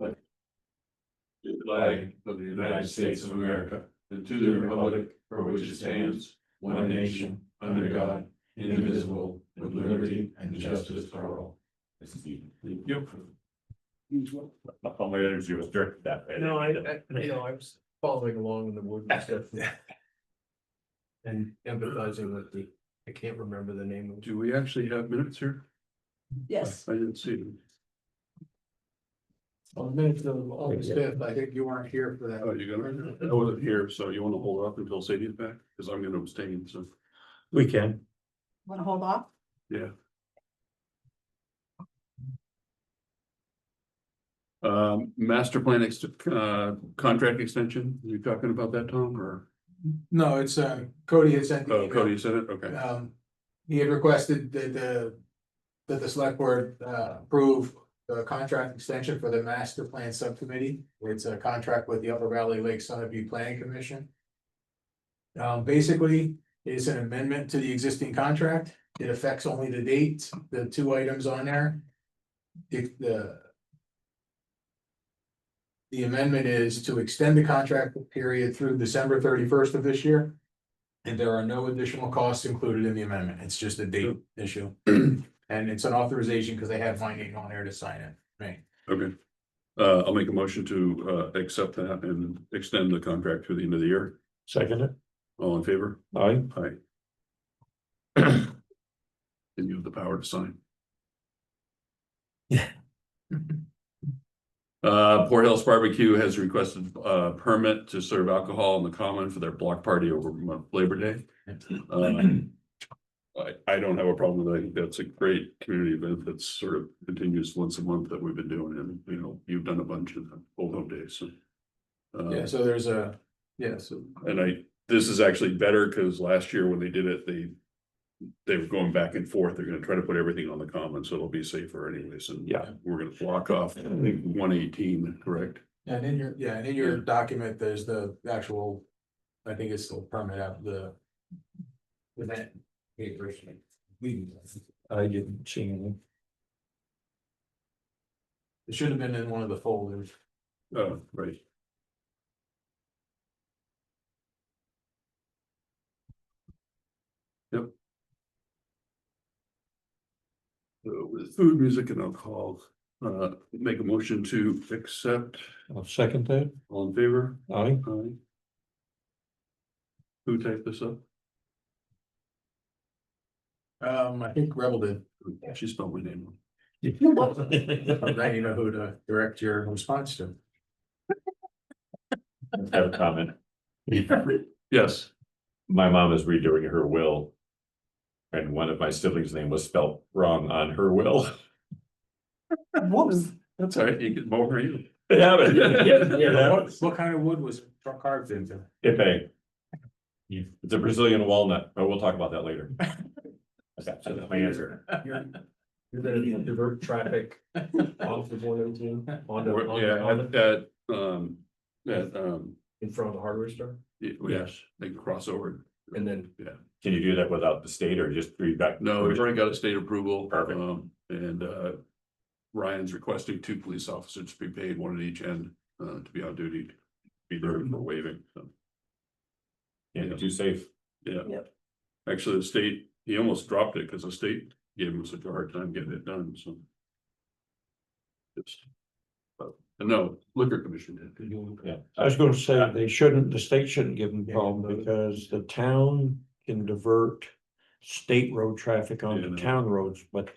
To the flag of the United States of America, and to the republic for which it stands, one nation, under God, indivisible, with liberty and justice for all. Thank you. My energy was directed that way. No, I was following along in the word stuff. And empathizing with I can't remember the name of. Do we actually have minutes here? Yes. I didn't see them. On minutes of August 5th, I think you weren't here for that. Oh, you gonna, I wasn't here, so you wanna hold off until Sadie's back, cause I'm gonna abstain, so, We can. Want to hold off? yeah. Master plan contract extension, you talking about that, Tom, or? No, it's Cody had sent. the Oh, email. Cody said it, okay. He had requested that the select board approve the contract extension for the master plan subcommittee. It's a contract with the Upper Valley Lake Sunapee Planning Commission. Basically, it's an amendment to the existing contract. It affects only the dates, the two items on there. If the amendment is to extend the contract period through December 31st of this year. And there are no additional costs included in the amendment. It's just a date issue. And it's an authorization because they have my name on there to sign it, right? Okay. I'll make a motion to accept that and extend the contract through the end of the year. Second it. All in favor? Aye. Aye. And you have the power to sign. Yeah. Port Hills Barbecue has requested a permit to serve alcohol in the common for their block party over Labor Day. I don't have a problem with it. I think that's a great community event that's sort of continues once a month that we've been doing, and you know, you've done a bunch of the Old Home Days, so. Yeah, so there's a, yeah, so. And this is actually better because last year when they did it, they were going back and forth. They're gonna try to put everything on the common, so it'll be safer anyways, and Yeah. we're gonna block off, I think, 118, correct? And in your document, there's the actual, I think it's still permit out the. Event. I didn't see anything. It should have been in one of the folders. Oh, right. Yep. So with food, music and alcohol, make a motion to accept, I'll second that. all in favor? Aye. Aye. Who typed this up? I think Rebel did. She spelled my name wrong. Now you know who to direct your response to. I have a comment. Yes, My mom is redoing her will. And one of my siblings' name was spelled wrong on her will. whoops, that's all right, you get more, you. Yeah, but yeah. What kind of wood was carved into? If it's a Brazilian walnut, but we'll talk about that later. That's my answer. You're gonna divert traffic off of 118 in front of the hardware store, Yes, they can cross over. and then Yeah, Can you do that without the state or just read back? no, we've already got a state approval. Perfect. And Ryan's requesting 2 police officers to be paid, 1 at each end, to be on duty, be there for waiving, so, Can't be too safe. yeah. Yep. Actually, the state, he almost dropped it because the state gave him such a hard time getting it done, so. And no, liquor commission did. Yeah. I was gonna say, the state shouldn't give them a problem because the town can divert state road traffic Yeah, onto no. town roads, but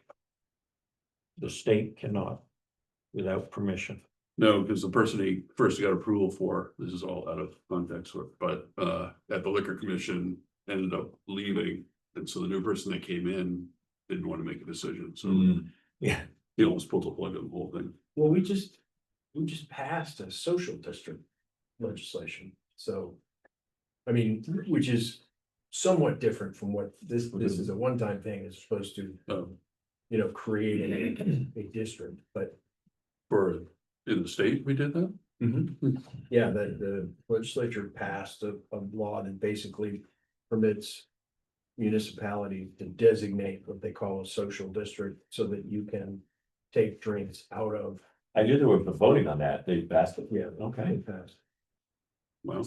the state cannot without permission. No, because the person he first got approval for, this is all out of context, but at the liquor commission ended up leaving. And so the new person that came in didn't want to make a decision, so Yeah. he almost pulled the plug on the whole thing. well, we just passed a social district legislation, so. I mean, which is somewhat different from what this is a one-time thing, it's supposed to, create a district, but. For in the state, we did that? Yeah, the legislature passed a law that basically permits municipalities to designate what they call a social district so that you can take drinks out of I knew they were voting on that, they passed it. Yeah. Okay. It passed. Well,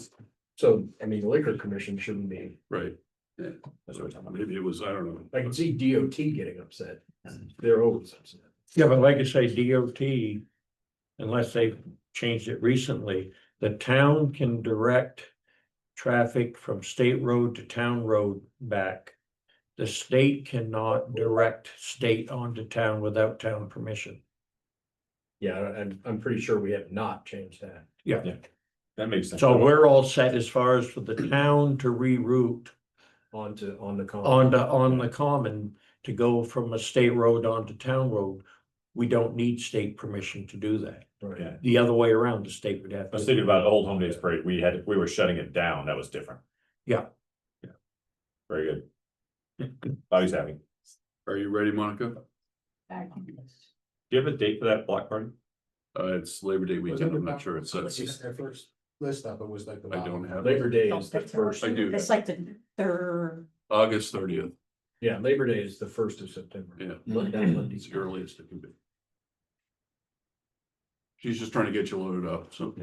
So, I mean, the liquor commission shouldn't be, right, That's what we're talking about. maybe it was, I don't know. I can see DOT getting upset. They're always upset. Yeah, but like I say, DOT, unless they've changed it recently, the town can direct traffic from state road to town road back. The state cannot direct state onto town without town permission. Yeah, I'm pretty sure we have not changed that. Yeah, That makes sense. so we're all set as far as for the town to reroute On the common. on the common to go from a state road onto town road. We don't need state permission to do that. Right. Yeah. The other way around, the state would have. I was thinking about Old Home Days Parade, we were shutting it down, that was different. Yeah. Yeah. Very good. Bobby's happy. Are you ready, Monica? Do you have a date for that block party? It's Labor Day weekend, I'm not sure it says. Their first list up, it was like the. I don't have. Labor Day is the first. I do. It's like the third, August 30th, Yeah, Labor Day is the 1st of September. yeah, Monday. it's the earliest it can be. She's just trying to get you loaded up, so.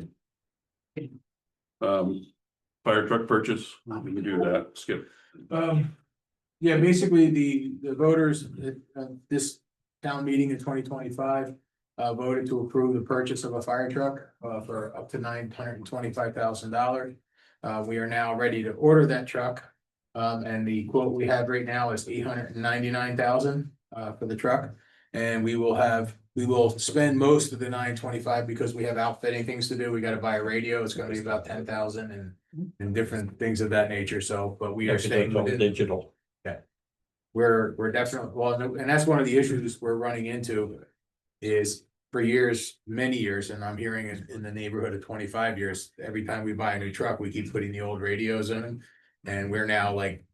Fire truck purchase, we can do that, Skip. Yeah, basically the voters at this town meeting in 2025 voted to approve the purchase of a fire truck for up to $925,000. We are now ready to order that truck. And the quote we have right now is $899,000 for the truck. And we will spend most of the 925 because we have outfitting things to do. We gotta buy a radio. It's gonna be about 10,000 and different things of that nature. So, but we are staying all within. digital. We're definitely, well, and that's one of the issues we're running into. Is for years, many years, and I'm hearing it in the neighborhood of 25 years, every time we buy a new truck, we keep putting the old radios in them. And we're now like.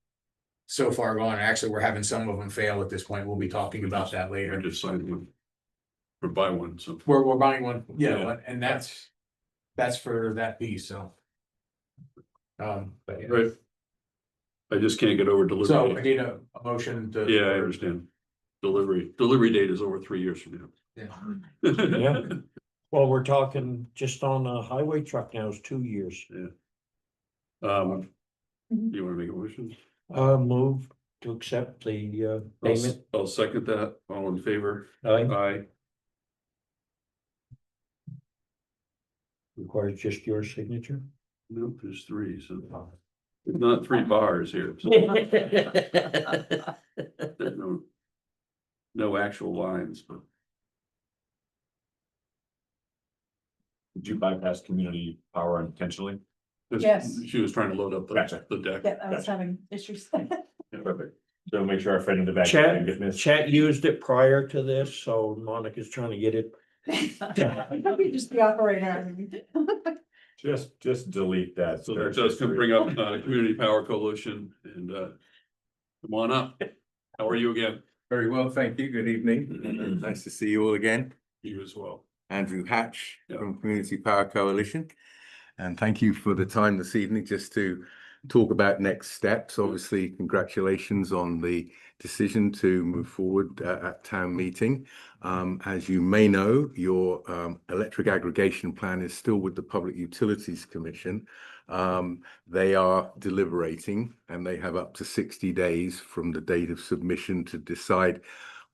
So far gone, actually, we're having some of them fail at this point. We'll be talking about that I later. just signed one. Or buy one, so. We're buying one, Yeah. yeah, and that's for that piece, so. But yeah. Right. I just can't get over So I delivery. need a motion to. Yeah, I understand. Delivery date is over 3 years from Yeah. now. Yeah. Well, we're talking just on a highway truck now is 2 years. You wanna make a motion? Move to accept the payment. I'll second that, all in favor, Aye. aye, Requires just your signature. nope, there's three, so. There's not 3 bars here, so there's no actual lines, but. Did you bypass community power intentionally? Yes. She was trying to load up Gotcha. the deck. yeah, I was having issues. Yeah. Perfect. So make sure our friend in the back. Chat- didn't get missed. Chat used it prior to this, so Monica's trying to get it. Maybe just the operator. Just delete that. So that does come bring up Community Power Coalition and come on up. How are you again? Very well, thank you. Good evening. Nice to see you all again. You as well. Andrew Hatch Yeah. from Community Power Coalition. And thank you for the time this evening just to talk about next steps. Obviously, congratulations on the decision to move forward at town meeting. As you may know, your electric aggregation plan is still with the Public Utilities Commission. They are deliberating and they have up to 60 days from the date of submission to decide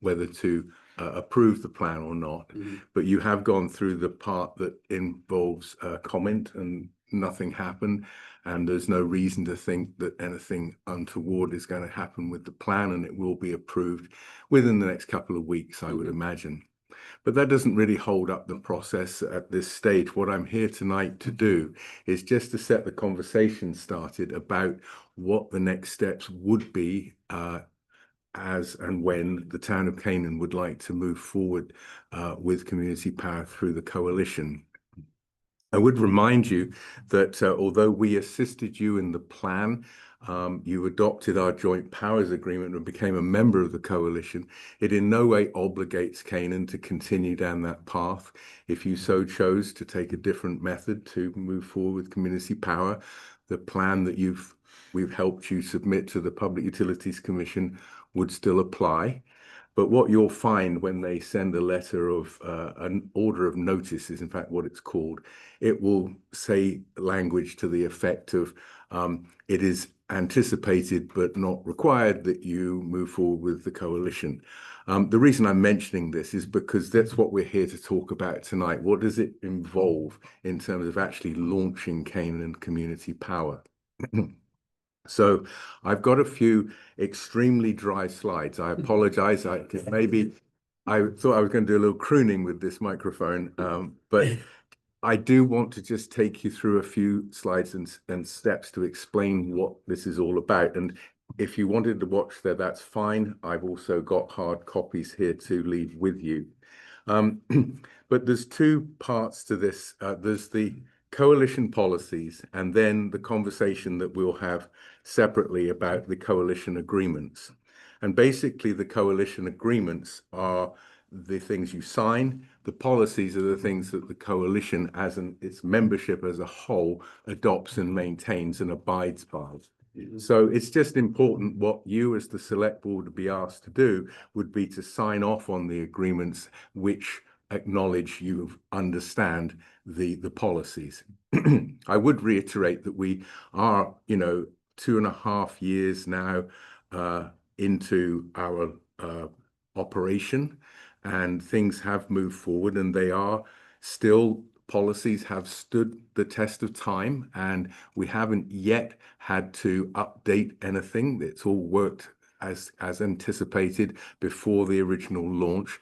whether to approve the plan or not. Mhm. But you have gone through the part that involves comment and nothing happened. And there's no reason to think that anything untoward is going to happen with the plan, and it will be approved within the next couple of weeks, I would imagine. But that doesn't really hold up the process at this stage. What I'm here tonight to do is just to set the conversation started about what the next steps would be as and when the town of Canaan would like to move forward with community power through the coalition. I would remind you that although we assisted you in the plan, you adopted our joint powers agreement and became a member of the coalition. It in no way obligates Canaan to continue down that path. If you so chose to take a different method to move forward with community power, the plan that we've helped you submit to the Public Utilities Commission would still apply. But what you'll find when they send a letter of an order of notice is in fact what it's called. It will say language to the effect of it is anticipated but not required that you move forward with the coalition. The reason I'm mentioning this is because that's what we're here to talk about tonight. What does it involve in terms of actually launching Canaan Community Power? So I've got a few extremely dry slides. I apologize. I thought I was going to do a little crooning with this microphone, but I do want to just take you through a few slides and steps to explain what this is all about. And if you wanted to watch there, that's fine. I've also got hard copies here to leave with you. But there's two parts to this. There's the coalition policies and then the conversation that we'll have separately about the coalition agreements. And basically the coalition agreements are the things you sign. The policies are the things that the coalition its membership as a whole adopts and maintains and abides by. So it's just important what you as the select board would be asked to do would be to sign off on the agreements which acknowledge you understand the policies. I would reiterate that we are, 2.5 years now into our operation, and things have moved forward, and they are still, policies have stood the test of time, and we haven't yet had to update anything. It's all worked as anticipated before the original launch.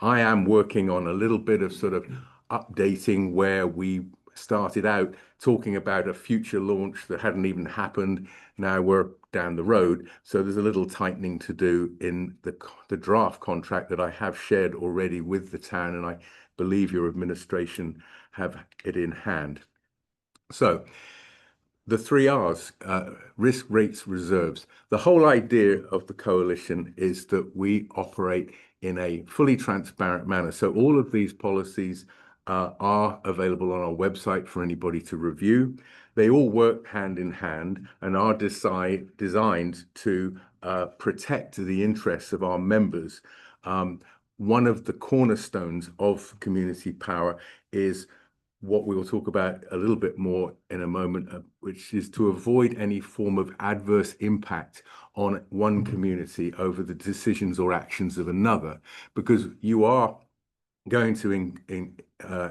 I am working on a little bit of sort of updating where we started out talking about a future launch that hadn't even happened. Now we're down the road. So there's a little tightening to do in the draft contract that I have shared already with the town, and I believe your administration have it in hand. So the 3 R's, risk, rates, reserves. The whole idea of the coalition is that we operate in a fully transparent manner. So all of these policies are available on our website for anybody to review. They all work hand in hand and are designed to protect the interests of our members. One of the cornerstones of community power is what we will talk about a little bit more in a moment, which is to avoid any form of adverse impact on one community over the decisions or actions of another, because you are going to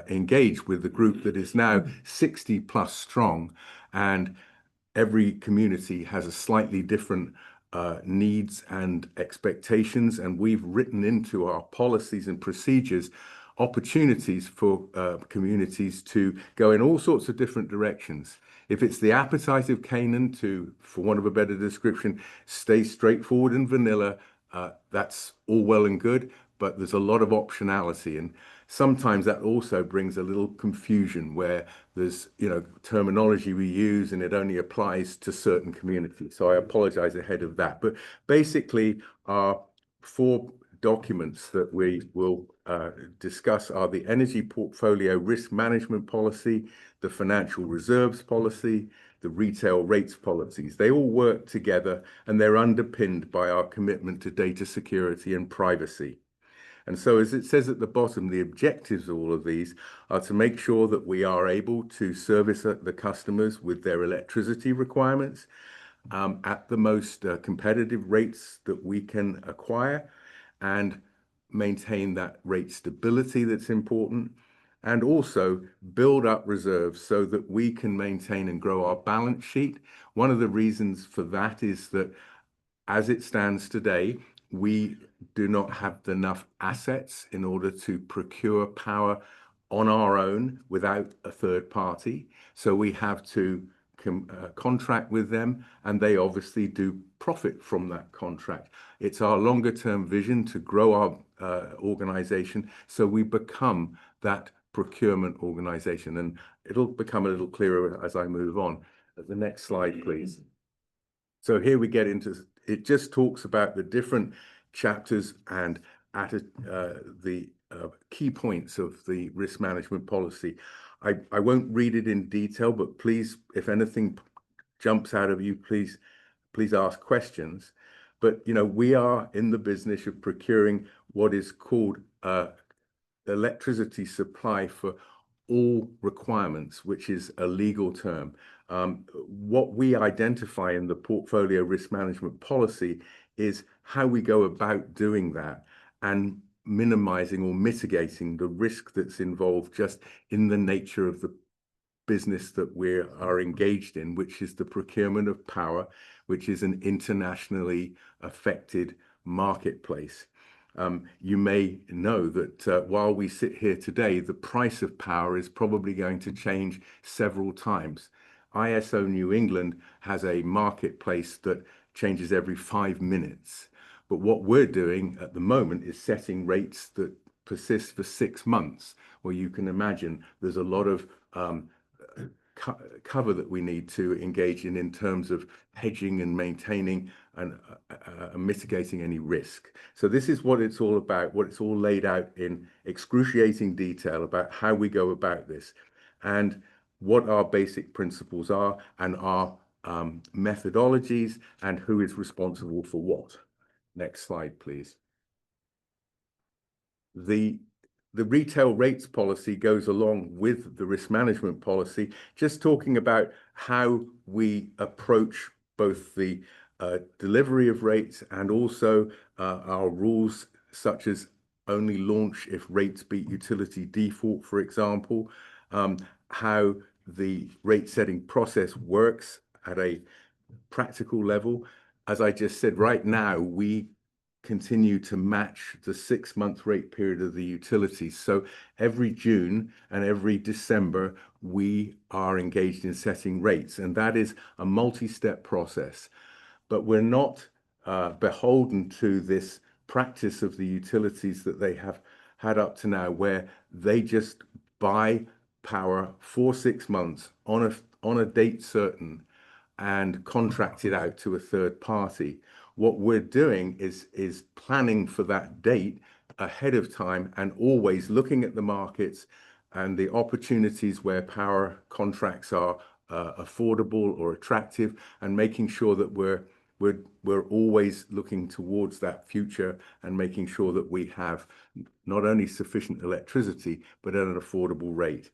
engage with the group that is now 60 plus strong, and every community has a slightly different needs and expectations, and we've written into our policies and procedures opportunities for communities to go in all sorts of different directions. If it's the appetite of Canaan to, for want of a better description, stay straightforward and vanilla, that's all well and good, but there's a lot of optionality, and sometimes that also brings a little confusion where there's, terminology we use and it only applies to certain communities. So I apologize ahead of that. But basically, our 4 documents that we will discuss are the Energy Portfolio Risk Management Policy, the Financial Reserves Policy, the Retail Rates Policies. They all work together and they're underpinned by our commitment to data security and privacy. And so, as it says at the bottom, the objectives of all of these are to make sure that we are able to service the customers with their electricity requirements at the most competitive rates that we can acquire, and maintain that rate stability that's important, and also build up reserves so that we can maintain and grow our balance sheet. One of the reasons for that is that as it stands today, we do not have enough assets in order to procure power on our own without a third party. So we have to contract with them, and they obviously do profit from that contract. It's our longer term vision to grow our organization so we become that procurement organization, and it'll become a little clearer as I move on. The next slide, please. So here we get into, it just talks about the different chapters and at the key points of the risk management policy. I won't read it in detail, but please, if anything jumps out of you, please ask questions. but we are in the business of procuring what is called electricity supply for all requirements, which is a legal term. What we identify in the portfolio risk management policy is how we go about doing that and minimizing or mitigating the risk that's involved just in the nature of the business that we are engaged in, which is the procurement of power, which is an internationally affected marketplace. You may know that while we sit here today, the price of power is probably going to change several times. ISO New England has a marketplace that changes every 5 minutes. But what we're doing at the moment is setting rates that persist for 6 months. Well, you can imagine there's a lot of cover that we need to engage in terms of hedging and maintaining and mitigating any risk. So this is what it's all about, what it's all laid out in excruciating detail about how we go about this and what our basic principles are and our methodologies and who is responsible for what. Next slide, please. The retail rates policy goes along with the risk management policy, just talking about how we approach both the delivery of rates and also our rules, such as only launch if rates beat utility default, for example, how the rate setting process works at a practical level. As I just said, right now, we continue to match the 6-month rate period of the utilities. So every June and every December, we are engaged in setting rates, and that is a multi-step process. But we're not beholden to this practice of the utilities that they have had up to now, where they just buy power for 6 months on a date certain and contract it out to a third party. What we're doing is planning for that date ahead of time and always looking at the markets and the opportunities where power contracts are affordable or attractive, and making sure that we're always looking towards that future and making sure that we have not only sufficient electricity, but at an affordable rate.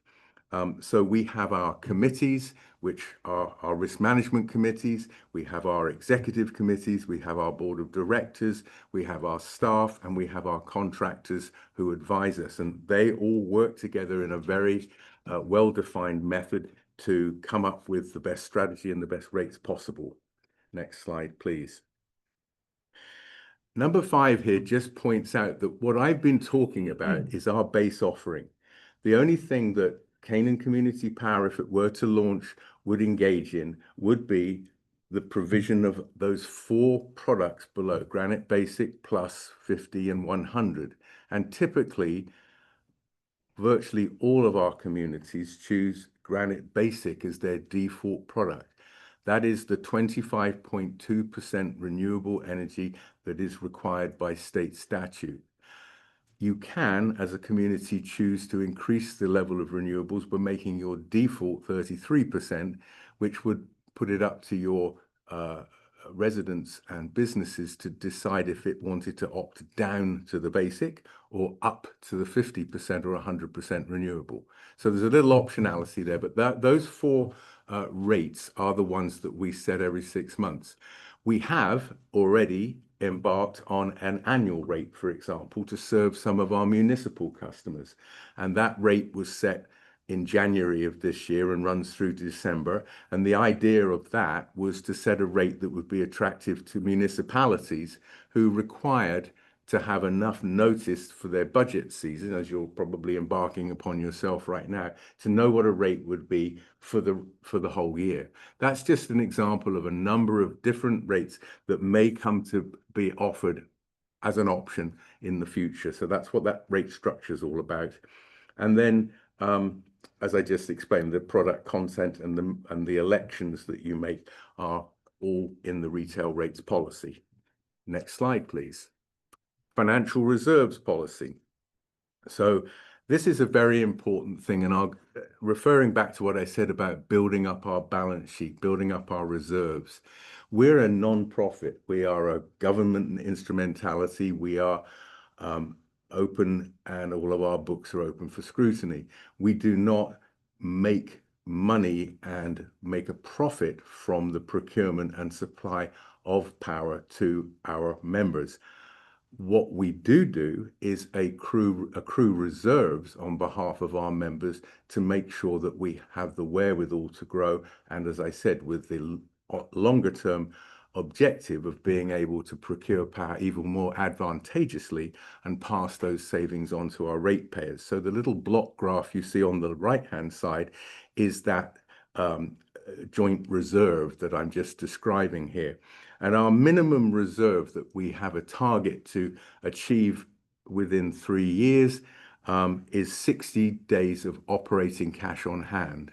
So we have our committees, which are our risk management committees. We have our executive committees. We have our board of directors. We have our staff, and we have our contractors who advise us. And they all work together in a very well-defined method to come up with the best strategy and the best rates possible. Next slide, please. Number 5 here just points out that what I've been talking about is our base offering. The only thing that Canaan Community Power, if it were to launch, would engage in would be the provision of those 4 products below: Granite Basic, Plus, 50 and 100. And typically, virtually all of our communities choose Granite Basic as their default product. That is the 25.2% renewable energy that is required by state statute. You can, as a community, choose to increase the level of renewables by making your default 33%, which would put it up to your residents and businesses to decide if it wanted to opt down to the basic or up to the 50% or 100% renewable. So there's a little optionality there, but those 4 rates are the ones that we set every 6 months. We have already embarked on an annual rate, for example, to serve some of our municipal customers. And that rate was set in January of this year and runs through to December. And the idea of that was to set a rate that would be attractive to municipalities who required to have enough notice for their budget season, as you're probably embarking upon yourself right now, to know what a rate would be for the whole year. That's just an example of a number of different rates that may come to be offered as an option in the future. So that's what that rate structure is all about. And then, as I just explained, the product content and the elections that you make are all in the retail rates policy. Next slide, please. Financial reserves policy. So this is a very important thing, and referring back to what I said about building up our balance sheet, building up our reserves. we're a non-profit. We are a government instrumentality. We are open, and all of our books are open for scrutiny. We do not make money and make a profit from the procurement and supply of power to our members. What we do is accrue reserves on behalf of our members to make sure that we have the wherewithal to grow. And as I said, with the longer term objective of being able to procure power even more advantageously and pass those savings on to our ratepayers. So the little block graph you see on the right-hand side is that joint reserve that I'm just describing here. And our minimum reserve that we have a target to achieve within 3 years is 60 days of operating cash on hand.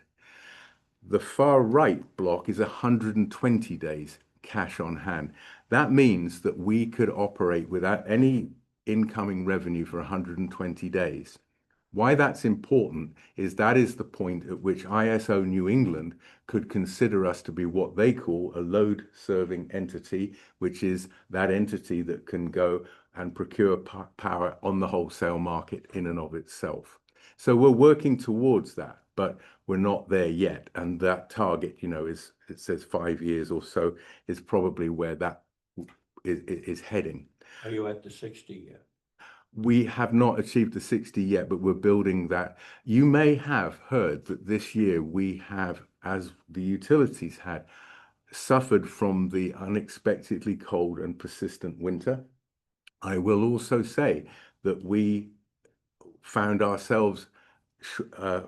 The far right block is 120 days cash on hand. That means that we could operate without any incoming revenue for 120 days. Why that's important is that is the point at which ISO New England could consider us to be what they call a load serving entity, which is that entity that can go and procure power on the wholesale market in and of itself. So we're working towards that, but we're not there yet. And that target, you know, is, it says 5 years or so, is probably where that is heading. Are you at the 60 yet? We have not achieved the 60 yet, but we're building that. You may have heard that this year we have, as the utilities had, suffered from the unexpectedly cold and persistent winter. I will also say that we found ourselves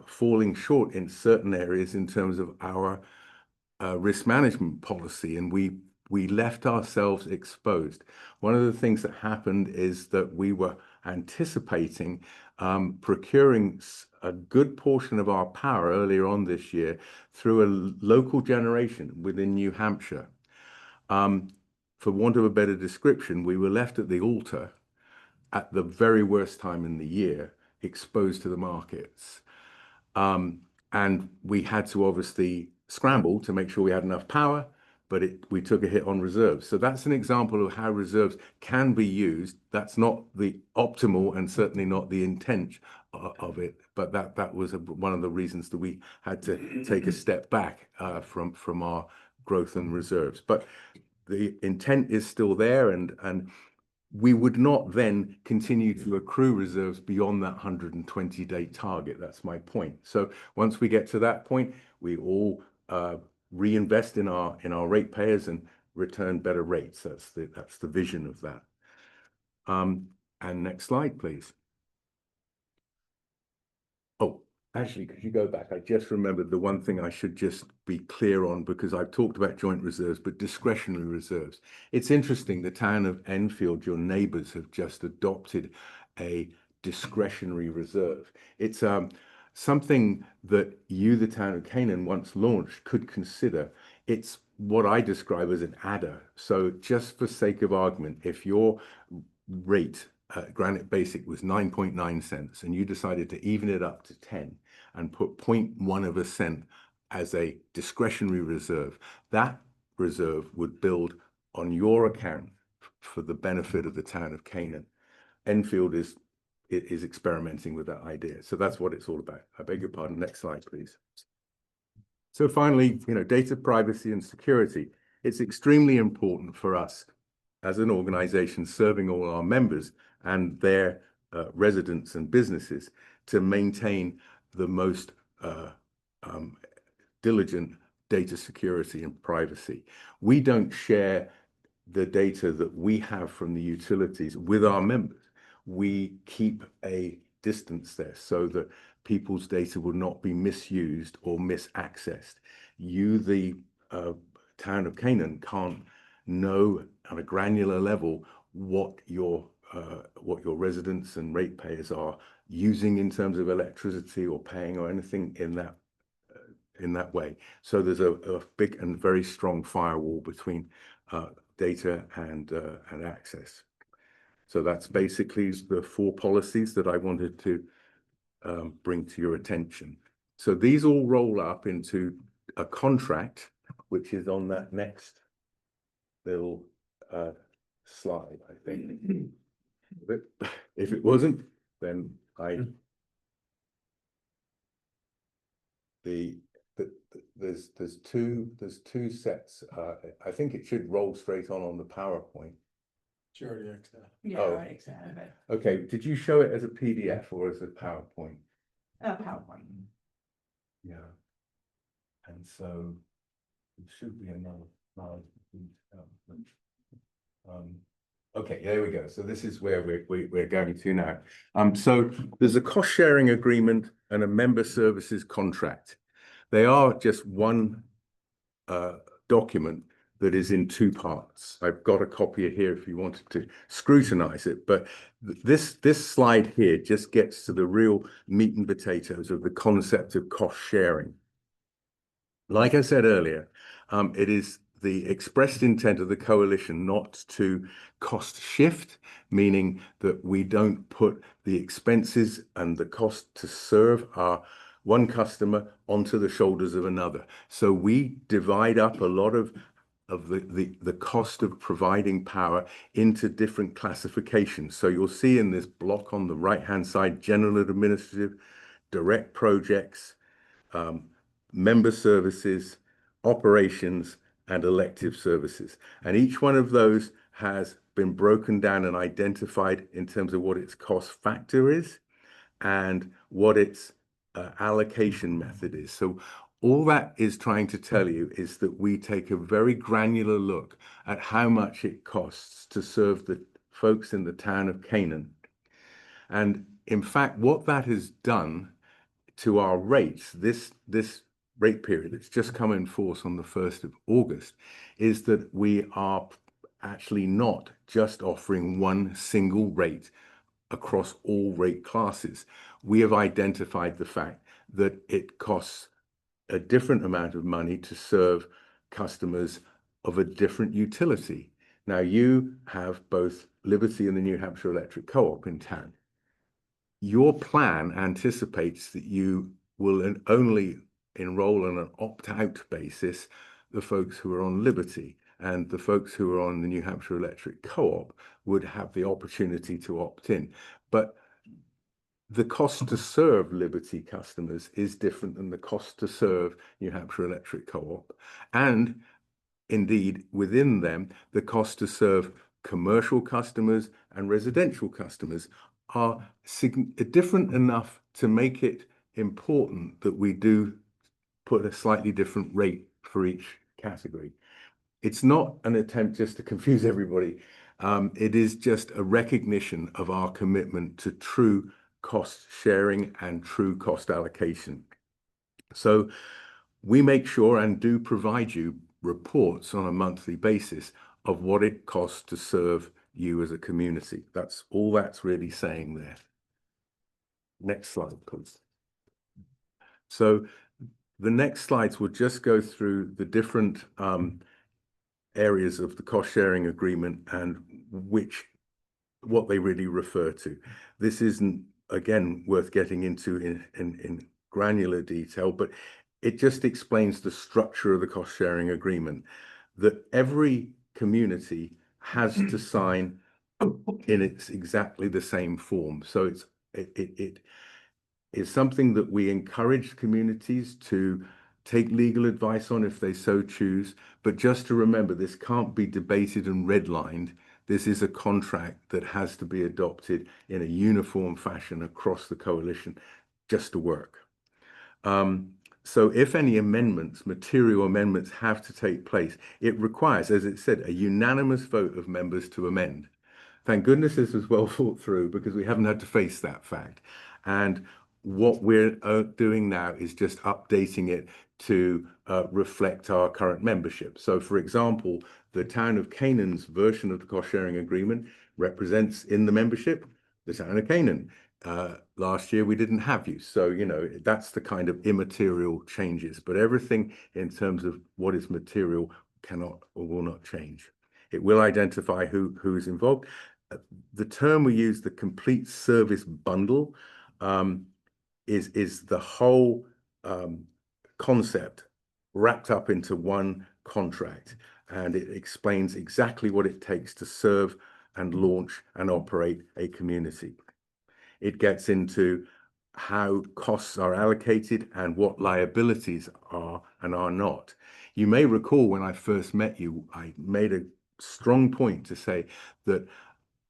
falling short in certain areas in terms of our risk management policy, and we left ourselves exposed. One of the things that happened is that we were anticipating procuring a good portion of our power earlier on this year through a local generation within New Hampshire. For want of a better description, we were left at the altar at the very worst time in the year, exposed to the markets. And we had to obviously scramble to make sure we had enough power, but we took a hit on reserves. So that's an example of how reserves can be used. That's not the optimal and certainly not the intent of it, but that was one of the reasons that we had to take a step back from our growth and reserves. But the intent is still there, and we would not then continue to accrue reserves beyond that 120-day target. That's my point. So once we get to that point, we all reinvest in our ratepayers and return better rates. That's the vision of that. And next slide, please. Oh, actually, could you go back? I just remembered the one thing I should just be clear on, because I've talked about joint reserves, but discretionary reserves. It's interesting, the town of Enfield, your neighbors, have just adopted a discretionary reserve. It's something that you, the town of Canaan, once launched, could consider. It's what I describe as an adder. So just for sake of argument, if your rate Granite Basic was 9.9 cents and you decided to even it up to 10 and put 0.1 of a cent as a discretionary reserve, that reserve would build on your account for the benefit of the town of Canaan. Enfield is experimenting with that idea. So that's what it's all about. I beg your pardon. Next slide, please. So finally, data privacy and security. It's extremely important for us as an organization serving all our members and their residents and businesses to maintain the most diligent data security and privacy. We don't share the data that we have from the utilities with our members. We keep a distance there so that people's data will not be misused or misaccessed. You, the town of Canaan, can't know on a granular level what your residents and ratepayers are using in terms of electricity or paying or anything in that way. So there's a big and very strong firewall between data and access. So that's basically the 4 policies that I wanted to bring to your attention. So these all roll up into a contract, which is on that next little slide, I think. But if it wasn't, then there's two sets. I think it should roll straight on the PowerPoint. Sure, yeah. Yeah, Oh. right, exactly. Okay, did you show it as a PDF or as a PowerPoint? PowerPoint. Yeah. And so it should be another slide. Okay, there we go. So this is where we're going to now. So there's a cost sharing agreement and a member services contract. They are just one document that is in two parts. I've got a copy here if you wanted to scrutinize it, but this slide here just gets to the real meat and potatoes of the concept of cost sharing. Like I said earlier, it is the expressed intent of the coalition not to cost shift, meaning that we don't put the expenses and the cost to serve our one customer onto the shoulders of another. So we divide up a lot of the cost of providing power into different classifications. So you'll see in this block on the right-hand side, general administrative, direct projects, member services, operations, and elective services. And each one of those has been broken down and identified in terms of what its cost factor is and what its allocation method is. So all that is trying to tell you is that we take a very granular look at how much it costs to serve the folks in the town of Canaan. And in fact, what that has done to our rates, this rate period that's just come in force on the 1st of August, is that we are actually not just offering one single rate across all rate classes. We have identified the fact that it costs a different amount of money to serve customers of a different utility. Now, you have both Liberty and the New Hampshire Electric Co-op in town. Your plan anticipates that you will only enroll on an opt-out basis the folks who are on Liberty, and the folks who are on the New Hampshire Electric Co-op would have the opportunity to opt in. But the cost to serve Liberty customers is different than the cost to serve New Hampshire Electric Co-op. And indeed, within them, the cost to serve commercial customers and residential customers are different enough to make it important that we do put a slightly different rate for each category. It's not an attempt just to confuse everybody. It is just a recognition of our commitment to true cost sharing and true cost allocation. So we make sure and do provide you reports on a monthly basis of what it costs to serve you as a community. That's all that's really saying there. Next slide, please. So the next slides will just go through the different areas of the cost sharing agreement and what they really refer to. This isn't, again, worth getting into in granular detail, but it just explains the structure of the cost sharing agreement, that every community has to sign in its exactly the same form. So it is something that we encourage communities to take legal advice on if they so choose. But just to remember, this can't be debated and redlined. This is a contract that has to be adopted in a uniform fashion across the coalition just to work. So if any amendments, material amendments have to take place, it requires, as it said, a unanimous vote of members to amend. Thank goodness this was well thought through, because we haven't had to face that fact. And what we're doing now is just updating it to reflect our current membership. So, for example, the town of Canaan's version of the cost sharing agreement represents in the membership the town of Canaan. Last year we didn't have you, so you know that's the kind of immaterial changes, but everything in terms of what is material cannot or will not change. It will identify who is involved. The term we use, the complete service bundle, is the whole concept wrapped up into one contract. and it explains exactly what it takes to serve and launch and operate a community. It gets into how costs are allocated and what liabilities are and are not. You may recall when I first met you, I made a strong point to say that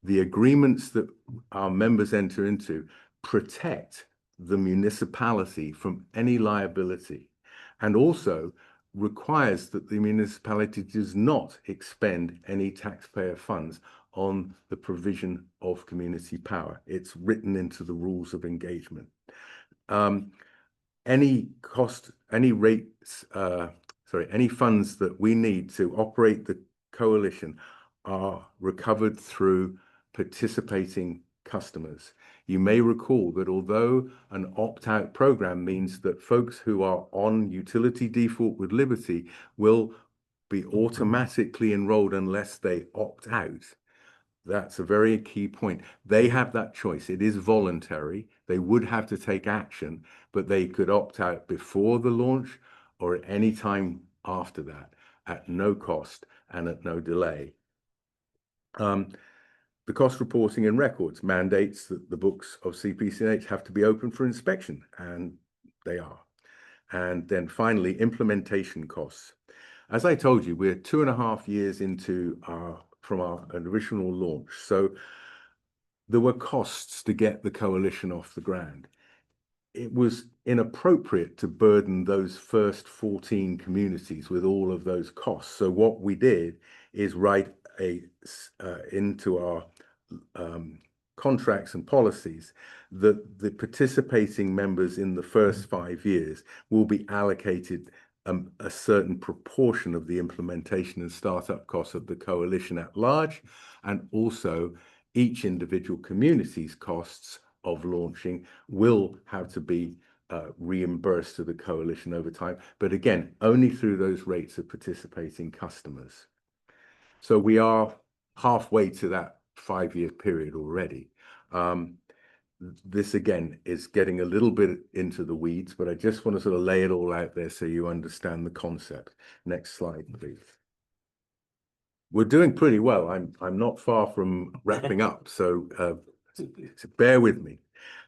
the agreements that our members enter into protect the municipality from any liability, and also requires that the municipality does not expend any taxpayer funds on the provision of community power. It's written into the rules of engagement. Any cost, any rates, any funds that we need to operate the coalition are recovered through participating customers. You may recall that although an opt-out program means that folks who are on utility default with Liberty will be automatically enrolled unless they opt out. That's a very key point. They have that choice. It is voluntary. They would have to take action, but they could opt out before the launch or at any time after that at no cost and at no delay. The cost reporting and records mandates that the books of CPC&H have to be open for inspection, and they are. And then finally, implementation costs. As I told you, we're 2.5 years into from our original launch. So there were costs to get the coalition off the ground. It was inappropriate to burden those first 14 communities with all of those costs. So what we did is write into our contracts and policies that the participating members in the first 5 years will be allocated a certain proportion of the implementation and startup costs of the coalition at large, and also each individual community's costs of launching will have to be reimbursed to the coalition over time, but again, only through those rates of participating customers. So we are halfway to that 5-year period already. This again is getting a little bit into the weeds, but I just want to sort of lay it all out there so you understand the concept. Next slide, please. We're doing pretty well. I'm not far from wrapping up, so bear with me.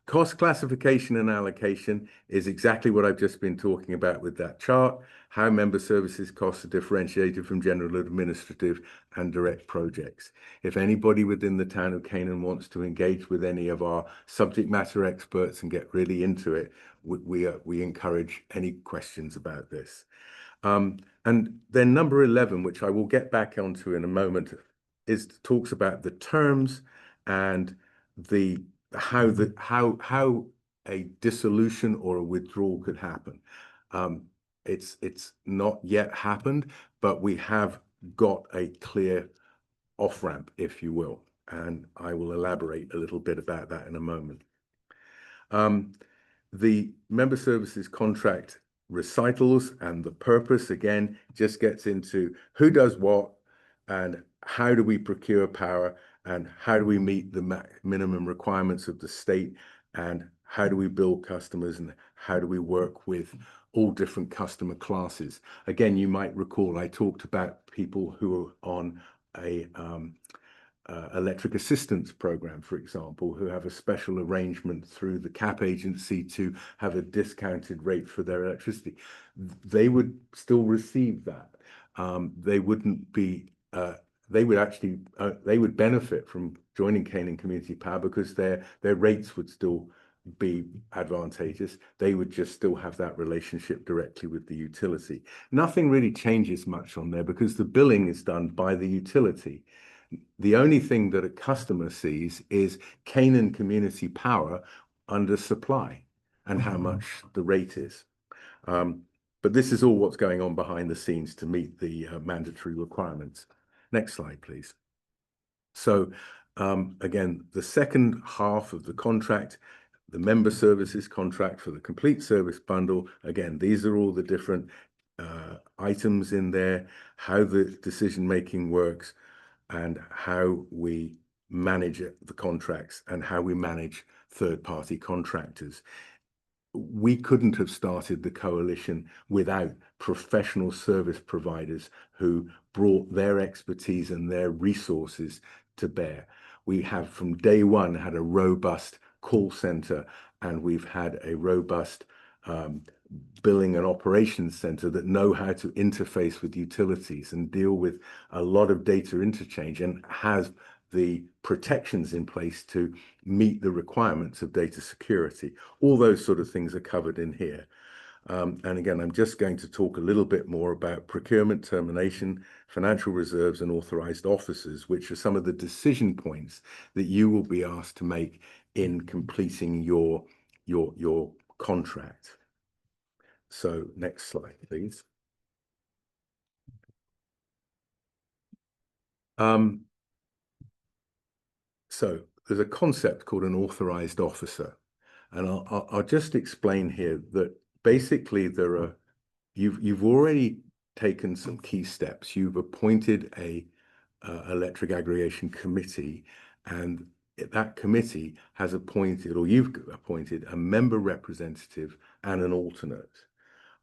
Cost classification and allocation is exactly what I've just been talking about with that chart. How member services costs are differentiated from general administrative and direct projects. If anybody within the town of Canaan wants to engage with any of our subject matter experts and get really into it, we encourage any questions about this. And then number 11, which I will get back onto in a moment, talks about the terms and how a dissolution or a withdrawal could happen. It's not yet happened, but we have got a clear off-ramp, if you will, and I will elaborate a little bit about that in a moment. The member services contract recitals and the purpose, again, just gets into who does what and how do we procure power and how do we meet the minimum requirements of the state and how do we build customers and how do we work with all different customer classes. Again, you might recall I talked about people who are on a electric assistance program, for example, who have a special arrangement through the CAP agency to have a discounted rate for their electricity. They would still receive that. They wouldn't be, they would benefit from joining Canaan Community Power because their rates would still be advantageous. They would just still have that relationship directly with the utility. Nothing really changes much on there because the billing is done by the utility. The only thing that a customer sees is Canaan Community Power under supply and how much the rate is. But this is all what's going on behind the scenes to meet the mandatory requirements. Next slide, please. So again, the second half of the contract, the member services contract for the complete service bundle. Again, these are all the different items in there, how the decision-making works, and how we manage the contracts and how we manage third-party contractors. We couldn't have started the coalition without professional service providers who brought their expertise and their resources to bear. We have from day one had a robust call center, and we've had a robust billing and operations center that know how to interface with utilities and deal with a lot of data interchange, and has the protections in place to meet the requirements of data security. All those sort of things are covered in here. And again, I'm just going to talk a little bit more about procurement, termination, financial reserves, and authorized officers, which are some of the decision points that you will be asked to make in completing your contract. So next slide, please. So there's a concept called an authorized officer, and I'll just explain here that basically you've already taken some key steps. You've appointed a electric aggregation committee, and that committee has appointed, or you've appointed, a member representative and an alternate.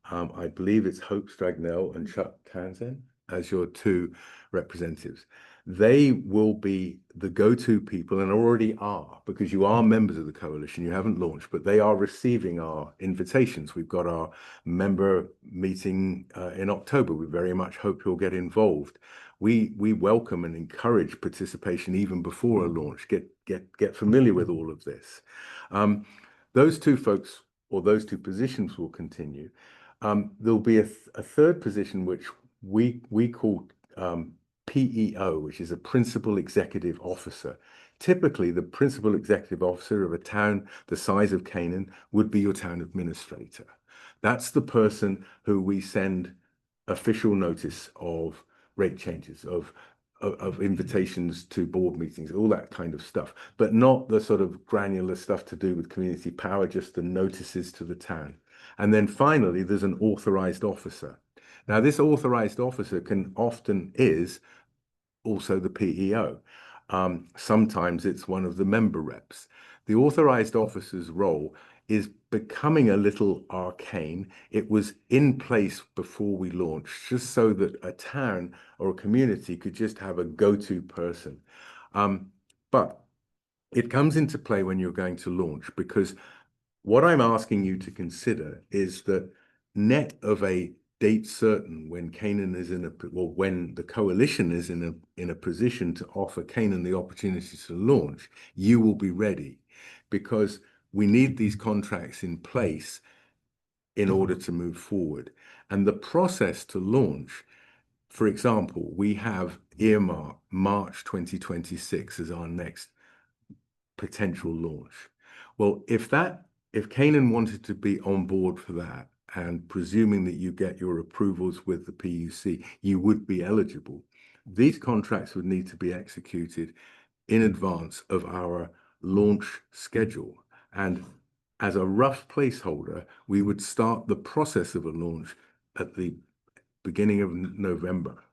I believe it's Hope Stragnell and Chuck Townsend as your two representatives. They will be the go-to people, and already are, because you are members of the coalition. You haven't launched, but they are receiving our invitations. We've got our member meeting in October. We very much hope you'll get involved. We welcome and encourage participation even before a launch. Get familiar with all of this. Those two folks, or those two positions, will continue. There'll be a third position which we call PEO, which is a Principal Executive Officer. Typically, the Principal Executive Officer of a town the size of Canaan would be your town administrator. That's the person who we send official notice of rate changes, of invitations to board meetings, all that kind of stuff, but not the sort of granular stuff to do with community power, just the notices to the town. And then finally, there's an authorized officer. Now, this authorized officer is also the PEO. Sometimes it's one of the member reps. The authorized officer's role is becoming a little arcane. It was in place before we launched, just so that a town or a community could just have a go-to person. But it comes into play when you're going to launch, because what I'm asking you to consider is that net of a date certain, when Canaan is when the coalition is in a position to offer Canaan the opportunity to launch, you will be ready, because we need these contracts in place in order to move forward. And the process to launch, for example, we have earmarked March 2026 as our next potential launch. Well, if Canaan wanted to be on board for that, and presuming that you get your approvals with the PUC, you would be eligible. These contracts would need to be executed in advance of our launch schedule. And as a rough placeholder, we would start the process of a launch at the beginning of November.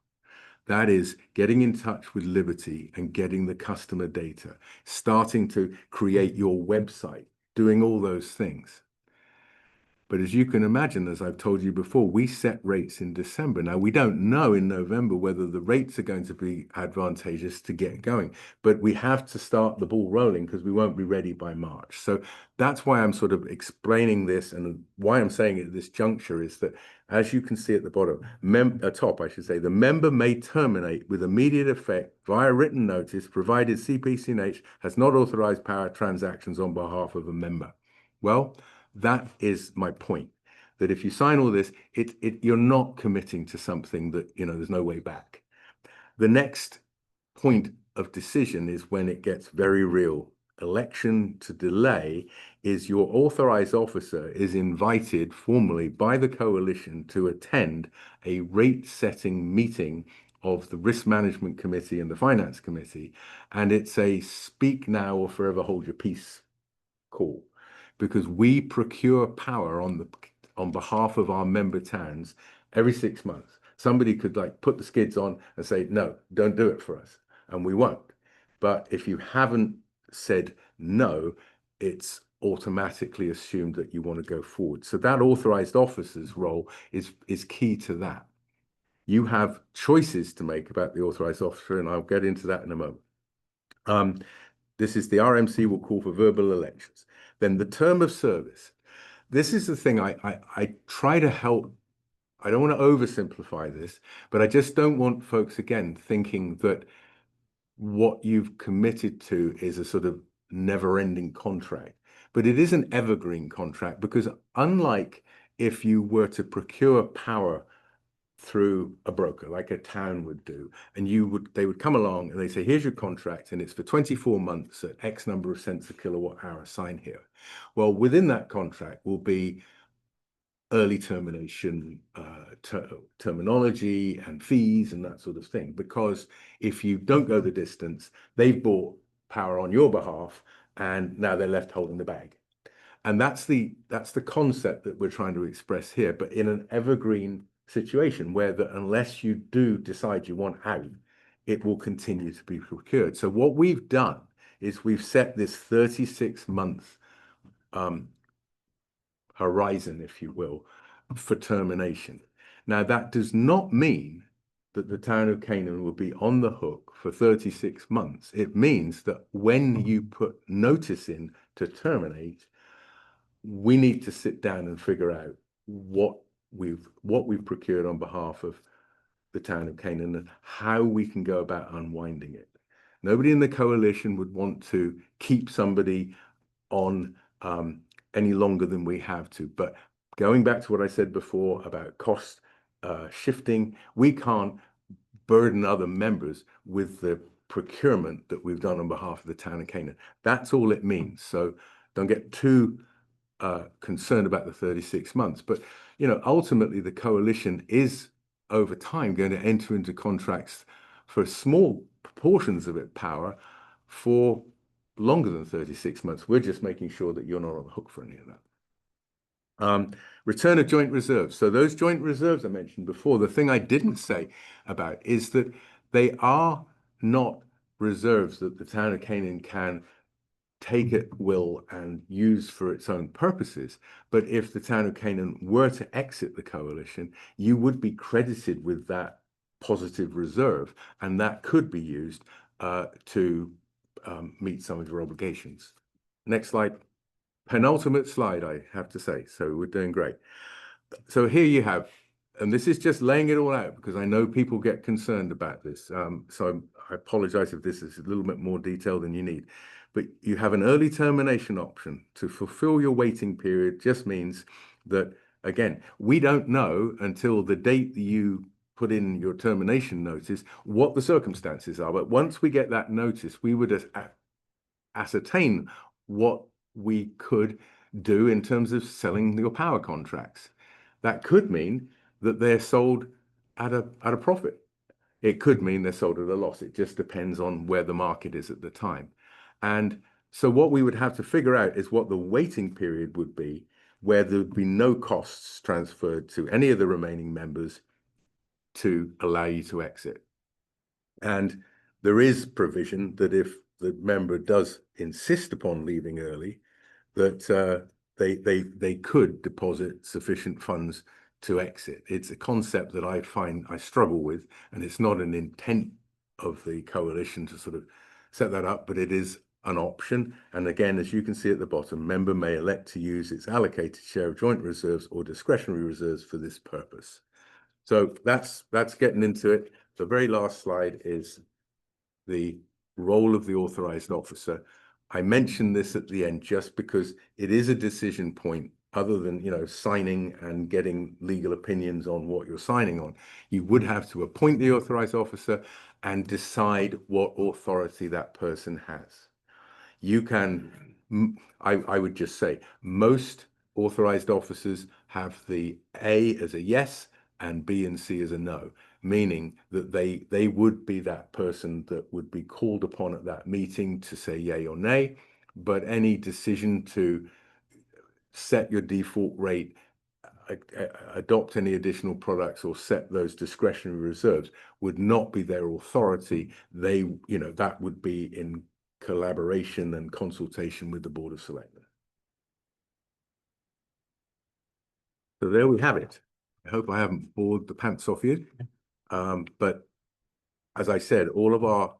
That is getting in touch with Liberty and getting the customer data, starting to create your website, doing all those things. But as you can imagine, as I've told you before, we set rates in December. Now, we don't know in November whether the rates are going to be advantageous to get going, but we have to start the ball rolling, because we won't be ready by March. So that's why I'm sort of explaining this, and why I'm saying it at this juncture is that, as you can see at the bottom, top, I should say, the member may terminate with immediate effect via written notice, provided CPC&H has not authorized power transactions on behalf of a member. Well, that is my point, that if you sign all this, you're not committing to something that, there's no way back. The next point of decision is when it gets very real. Election to delay is your authorized officer is invited formally by the coalition to attend a rate setting meeting of the Risk Management Committee and the Finance Committee. And it's a speak now or forever hold your peace call, because we procure power on behalf of our member towns every 6 months. Somebody could put the skids on and say, no, don't do it for us, and we won't. But if you haven't said no, it's automatically assumed that you want to go forward. So that authorized officer's role is key to that. you have choices to make about the authorized officer, and I'll get into that in a moment. This is the RMC will call for verbal elections. Then the term of service. This is the thing I try to help. I don't want to oversimplify this, but I just don't want folks, again, thinking that what you've committed to is a sort of never-ending contract. But it is an evergreen contract, because unlike if you were to procure power through a broker like a town would do, and they would come along and they say, here's your contract and it's for 24 months at X number of cents a kilowatt hour, sign here. Well, within that contract will be early termination terminology and fees and that sort of thing, because if you don't go the distance, they've bought power on your behalf and now they're left holding the bag. And that's the concept that we're trying to express here, but in an evergreen situation where unless you do decide you want out, it will continue to be procured. So what we've done is we've set this 36-month horizon, if you will, for termination. Now, that does not mean that the town of Canaan will be on the hook for 36 months. It means that when you put notice in to terminate, we need to sit down and figure out what we've procured on behalf of the town of Canaan and how we can go about unwinding it. Nobody in the coalition would want to keep somebody on any longer than we have to. But going back to what I said before about cost shifting, we can't burden other members with the procurement that we've done on behalf of the town of Canaan. That's all it means. So don't get too concerned about the 36 months. But, you know, ultimately the coalition is over time going to enter into contracts for small proportions of its power for longer than 36 months. We're just making sure that you're not on the hook for any of that. Return of joint reserves. So those joint reserves I mentioned before, the thing I didn't say about is that they are not reserves that the town of Canaan can take at will and use for its own purposes. But if the town of Canaan were to exit the coalition, you would be credited with that positive reserve, and that could be used to meet some of your obligations. Next slide. Penultimate slide, I have to say. So we're doing great. So here you have, and this is just laying it all out because I know people get concerned about this. So I apologize if this is a little bit more detailed than you need. But you have an early termination option. To fulfill your waiting period just means that, again, we don't know until the date that you put in your termination notice what the circumstances are. But once we get that notice, we would ascertain what we could do in terms of selling your power contracts. That could mean that they're sold at a profit. It could mean they're sold at a loss. It just depends on where the market is at the time. And so what we would have to figure out is what the waiting period would be, where there would be no costs transferred to any of the remaining members to allow you to exit. And there is provision that if the member does insist upon leaving early, that they could deposit sufficient funds to exit. It's a concept that I find I struggle with, and it's not an intent of the coalition to sort of set that up, but it is an option. And again, as you can see at the bottom, member may elect to use its allocated share of joint reserves or discretionary reserves for this purpose. So that's getting into it. The very last slide is the role of the authorized officer. I mentioned this at the end just because it is a decision point other than, you know, signing and getting legal opinions on what you're signing on. You would have to appoint the authorized officer and decide what authority that person has. You can, I would just say, most authorized officers have the A as a yes and B and C as a no, meaning that they would be that person that would be called upon at that meeting to say yay or nay, but any decision to set your default rate, adopt any additional products, or set those discretionary reserves would not be their authority. They, you know, that would be in collaboration and consultation with the Board of Selectmen. So there we have it. I hope I haven't bored the pants off you. But as I said, all of our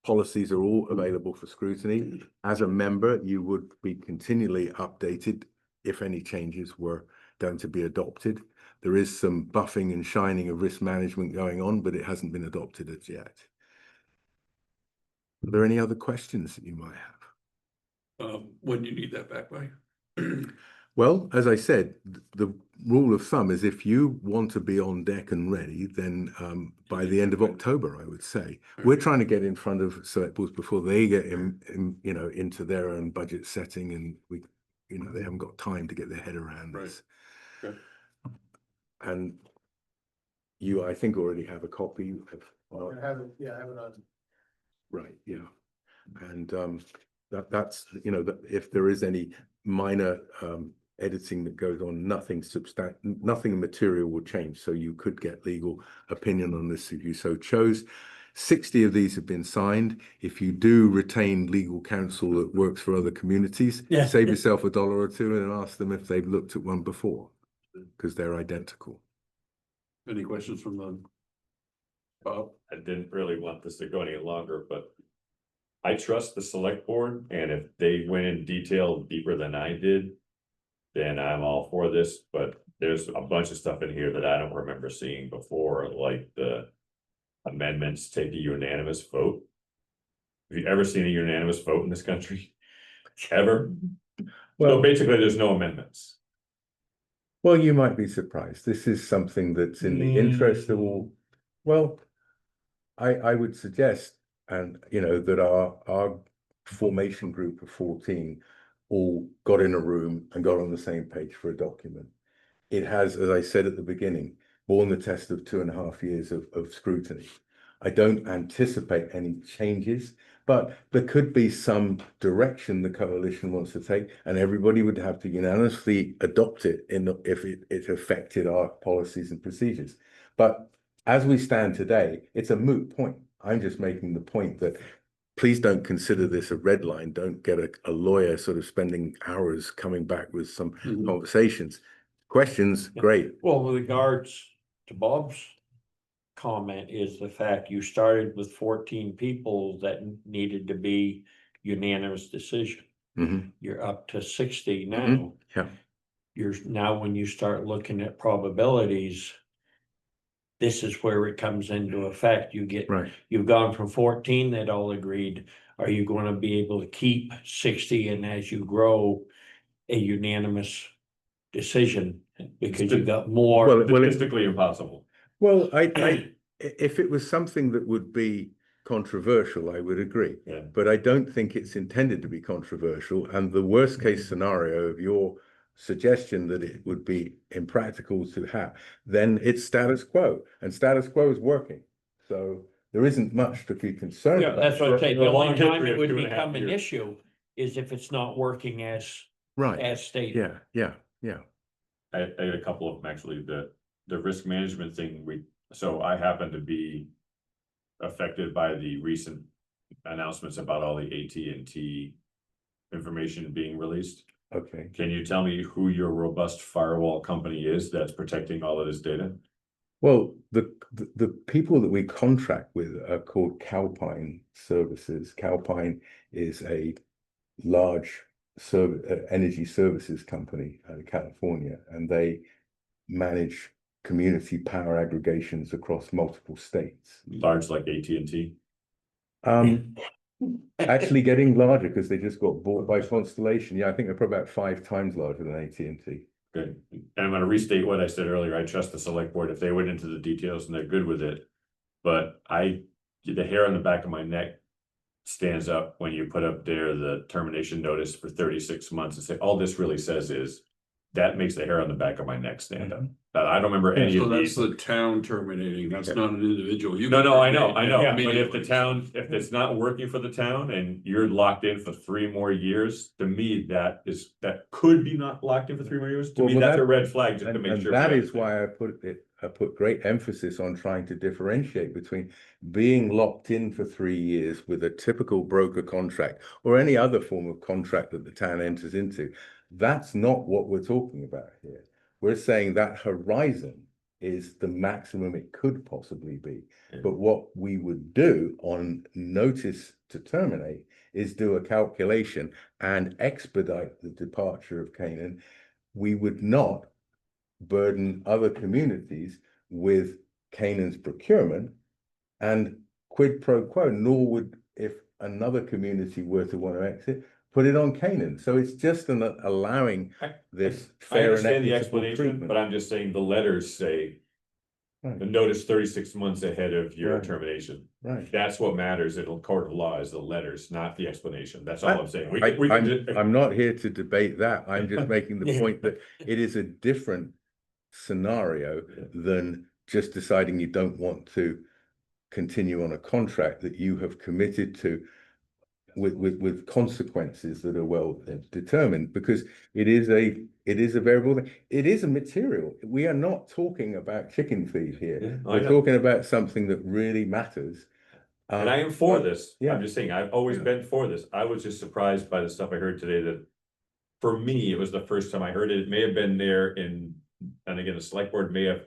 policies are all available for scrutiny. As a member, you would be continually updated if any changes were going to be adopted. There is some buffing and shining of risk management going on, but it hasn't been adopted as yet. Are there any other questions that you might have? When do you need that back by? Well, as I said, the rule of thumb is if you want to be on deck and ready, then by the end of October, I would say. We're trying to get in front of select boards before they get into their own budget setting, and they haven't got time to get their head around this. Okay. And you, I think, already have a copy of. I have it on. Right, yeah. And that's, that if there is any minor editing that goes on, nothing material will change. So you could get legal opinion on this if you so chose. 60 of these have been signed. If you do retain legal counsel that works for other communities, save yourself $1 or $2 and ask them if they've looked at one before, because they're identical. Any questions from the? Bob? I didn't really want this to go any longer, but I trust the select board, and if they went in detail deeper than I did, then I'm all for this, but there's a bunch of stuff in here that I don't remember seeing before, like the amendments take a unanimous vote. Have you ever seen a unanimous vote in this country? Ever? Well, basically, there's no amendments. Well, you might be surprised. This is something that's in the interest of all. Well, I would suggest, and that our formation group of 14 all got in a room and got on the same page for a document. It has, as I said at the beginning, borne the test of 2.5 years of scrutiny. I don't anticipate any changes, but there could be some direction the coalition wants to take, and everybody would have to unanimously adopt it if it affected our policies and procedures. But as we stand today, it's a moot point. I'm just making the point that please don't consider this a red line. Don't get a lawyer sort of spending hours coming back with some conversations. Questions, great. Well, with regards to Bob's comment is the fact you started with 14 people that needed to be unanimous decision. You're up to 60 now. Yeah. You're now, when you start looking at probabilities, this is where it comes into effect. You've gone from 14 that all agreed. Are you going to be able to keep 60, and as you grow, a unanimous decision, because you've got more? Well, Statistically impossible. Well, if it was something that would be controversial, I would agree. Yeah. But I don't think it's intended to be controversial. And the worst case scenario of your suggestion that it would be impractical to have, then it's status quo, and status quo is working. So there isn't much to be concerned about. That's what I'm saying. The A long only time history it of would 2.5 become an years. issue is if it's not working as stated. Yeah. I had a couple of them actually. The risk management thing, so I happen to be affected by the recent announcements about all the AT&T information being released. Okay. Can you tell me who your robust firewall company is that's protecting all of this data? Well, the people that we contract with are called Calpine Services. Calpine is a large energy services company out of California, and they manage community power aggregations across multiple states. Large like AT&T? Actually getting larger because they just got bought by Constellation. Yeah, I think they're probably about 5 times larger than AT&T. Good. And I'm gonna restate what I said earlier. I trust the select board if they went into the details and they're good with it. But the hair on the back of my neck stands up when you put up there the termination notice for 36 months and say, all this really says is, that makes the hair on the back of my neck stand up. I don't remember any So of that's these. the town terminating, that's not an individual. You No, can I know, terminate but if the immediately. town, if it's not working for the town and you're locked in for 3 more years, to me, that could be not locked in for 3 more years. To me, Well, that's that- a red flag, just to And make sure. that is why I put great emphasis on trying to differentiate between being locked in for 3 years with a typical broker contract or any other form of contract that the town enters into. That's not what we're talking about here. We're saying that horizon is the maximum it could possibly be. Yeah. But what we would do on notice to terminate is do a calculation and expedite the departure of Canaan. We would not burden other communities with Canaan's procurement and quid pro quo, nor would, if another community were to want to exit, put it on Canaan. So it's just allowing this I fair and understand the equitable explanation, treatment. but I'm just saying the letters say Right. the notice 36 months ahead of your Right. termination. Right. That's what matters in a court of law is the letters, not the explanation. That's all I'm saying. I'm not here to debate that. I'm just making the point that it is a different scenario than just deciding you don't want to continue on a contract that you have committed to with consequences that are well determined, because it is a variable thing. It is a material. We are not talking about chicken feed here. Yeah, I We're know. talking about something that really matters. And I am for this. yeah. I'm just saying, I've always been for this. I was just surprised by the stuff I heard today that for me, it was the first time I heard it. It may have been there and again, the select board may have,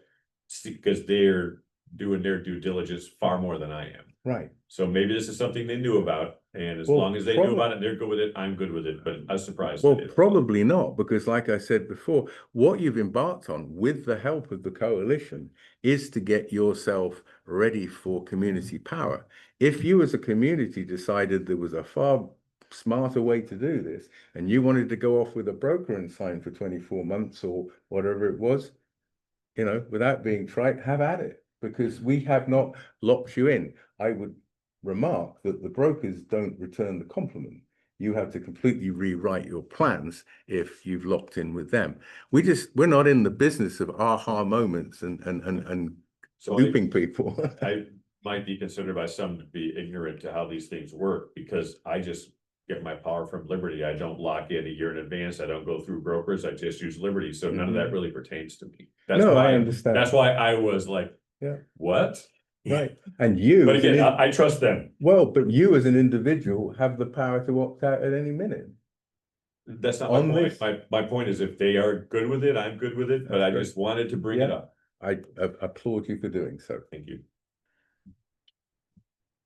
because they're doing their due diligence far more than I am. Right. So maybe this is something they knew about, and as Well, long as they knew about it, they're good with it, I'm good with it, but I was surprised. Well, they didn't. probably not, because like I said before, what you've embarked on with the help of the coalition is to get yourself ready for community power. If you as a community decided there was a far smarter way to do this, and you wanted to go off with a broker and sign for 24 months or whatever it was, you know, without being trite, have at it, because we have not locked you in. I would remark that the brokers don't return the compliment. You have to completely rewrite your plans if you've locked in with them. We're not in the business of aha moments and So looping people. I might be considered by some to be ignorant to how these things work, because I just get my power from Liberty. I don't lock in a year in advance. I don't go through brokers. I just use Liberty. So none of that really pertains to me. That's No, why I understand. That's why I was like, Yeah. what? Right. And you, But as an again, in- I trust them. well, but you as an individual have the power to opt out at any minute. That's not my On point. this- My point is if they are good with it, I'm good with it, but I That's just wanted to bring it Yeah. up. I applaud you for doing so. Thank you.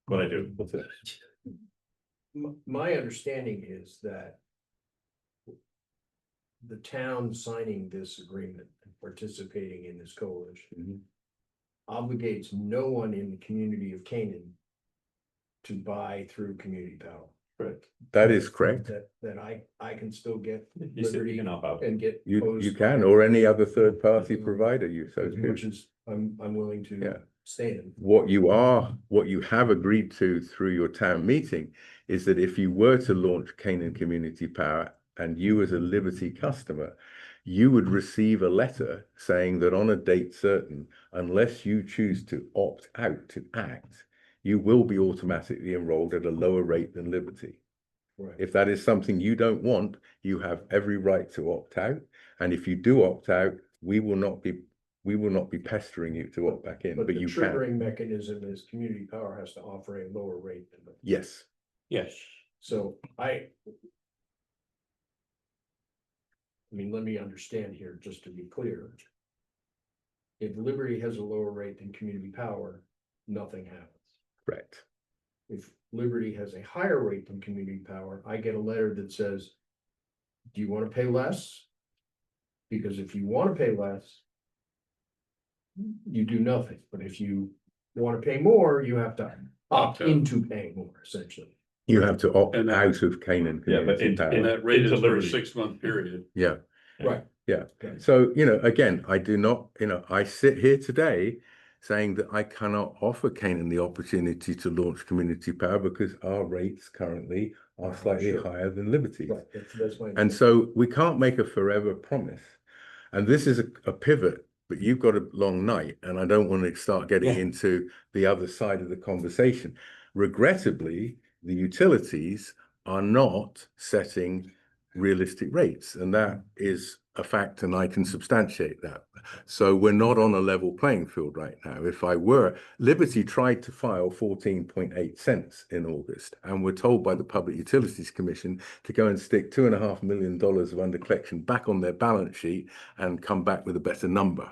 What I do. What's it? My understanding is that the town signing this agreement and participating in this coalition Mhm. obligates no one in the community of Canaan to buy through community power. Correct. That is correct. That I can still get You said you can opt out. and get. You hosed can, by- or any other third party provider you so Which choose. is, I'm willing to Yeah. stand. What you have agreed to through your town meeting is that if you were to launch Canaan Community Power and you as a Liberty customer, you would receive a letter saying that on a date certain, unless you choose to opt out to act, you will be automatically enrolled at a lower rate than Liberty. Right. If that is something you don't want, you have every right to opt out. And if you do opt out, we will not be pestering you to opt back in, But but the you can. triggering mechanism is community power has to offer a lower rate than the. Yes. Yes. So I mean, let me understand here, just to be clear. If Liberty has a lower rate than community power, nothing happens. Correct. If Liberty has a higher rate than community power, I get a letter that says, do you want to pay less? Because if you want to pay less, you do nothing. But if you want to pay more, you have to opt into paying more, essentially. You have to opt And out of Canaan Yeah, but Community in Power. And that rate is Into for a Liberty. 6-month period. Yeah, Right. yeah. Okay. So, again, I do not, I sit here today saying that I cannot offer Canaan the opportunity to launch Community Power because our rates currently are slightly Sure. higher than Liberty's. Right, that's my. And so we can't make a forever promise. And this is a pivot, but you've got a long night, and I don't want to start getting Yeah. into the other side of the conversation. Regrettably, the utilities are not setting realistic rates, and that is a fact, and I can substantiate that. So we're not on a level playing field right now. If I were, Liberty tried to file 14.8 cents in August, and we're told by the Public Utilities Commission to go and stick $2.5 million of under collection back on their balance sheet and come back with a better number.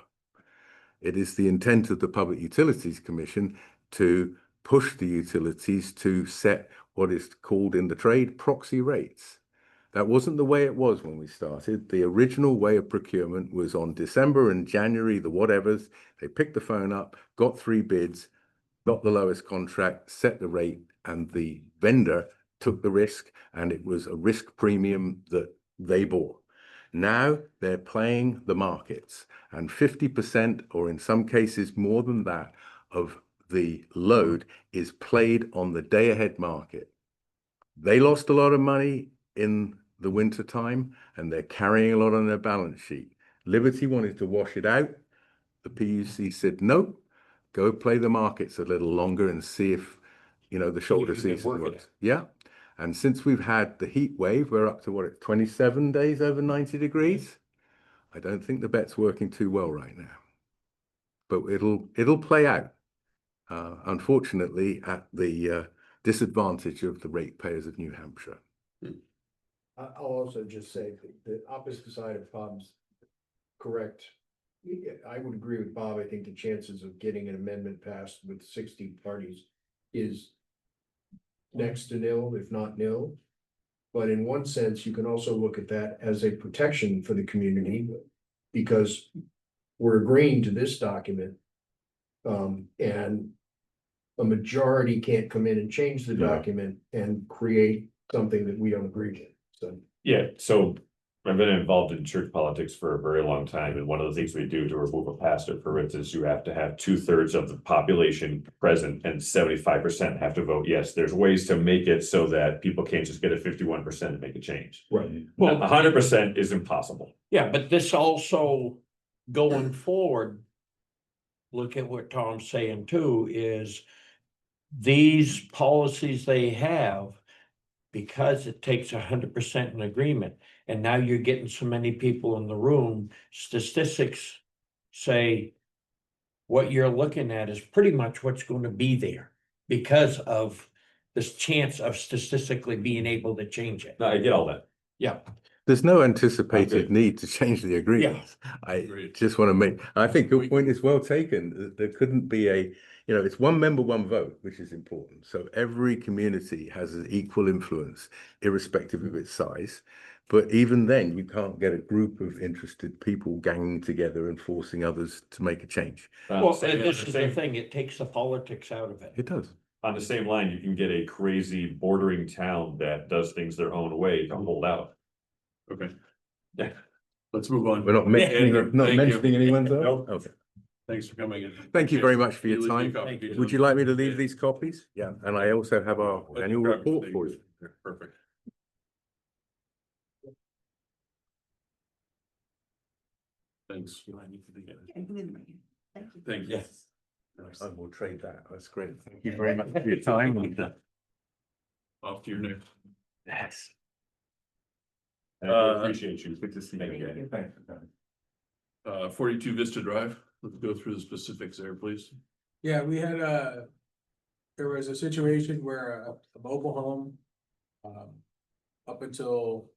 it is the intent of the Public Utilities Commission to push the utilities to set what is called in the trade proxy rates. That wasn't the way it was when we started. The original way of procurement was on December and January, the whatevers. They picked the phone up, got 3 bids, got the lowest contract, set the rate, and the vendor took the risk, and it was a risk premium that they bore. Now they're playing the markets, and 50%, or in some cases more than that, of the load is played on the day-ahead market. They lost a lot of money in the winter time, and they're carrying a lot on their balance sheet. Liberty wanted to wash it out. The PUC said, no, go play the markets a little longer and see if, the shoulder you can season work it works. Yeah. And since we've had the heat wave, we're up to 27 days over 90 degrees. I don't think the bet's working too well right now, but it'll play out. Unfortunately, at the disadvantage of the ratepayers of New Hampshire. I'll also just say that the opposite side of Bob's correct. I would agree with Bob. I think the chances of getting an amendment passed with 60 parties is next to nil, if not nil. But in one sense, you can also look at that as a protection for the community, because we're agreeing to this document. And a majority can't come in and change the Yeah. document and create something that we don't agree with, so. Yeah, so I've been involved in church politics for a very long time, and one of the things we do to remove a pastor, for instance, you have to have 2/3 of the population present and 75% have to vote yes. There's ways to make it so that people can't just get a 51% and make a change. Right. Well, 100% is impossible. yeah, but this also going forward. Look at what Tom's saying too, is these policies they have. Because it takes 100% in agreement, and now you're getting so many people in the room, statistics say. What you're looking at is pretty much what's going to be there because of this chance of statistically being able to change it. No, I get all that. Yeah, There's no anticipated Okay. need to change the agreement. I Agreed. just want to make, I think your point is well taken. There couldn't be it's one member, one vote, which is important. So every community has an equal influence, irrespective of its size. But even then, you can't get a group of interested people ganging together and forcing others to make a change. well, Same- and this is the same- thing, it takes the politics out of it. It does. On the same line, you can get a crazy bordering town that does things their own way to hold out. Okay. Yeah. Let's move on. We're not mentioning, Thank you. anyone's else? Nope. Okay. Thanks for coming in. Thank you very much for your You leave time. me a copy, Thank you. Peter. Would you like me to leave these copies? Yeah, and I also have our Let annual me grab report these. for you. Perfect. Thanks. Thank you. Yes. I will trade that. That's great. Thank you very much for your time. Off to your next. Yes. I appreciate you. Good to see Thank you you. again. Thanks for coming. 42 Vista Drive. Let's go through the specifics there, please. Yeah, we had there was a situation where a mobile home. Up until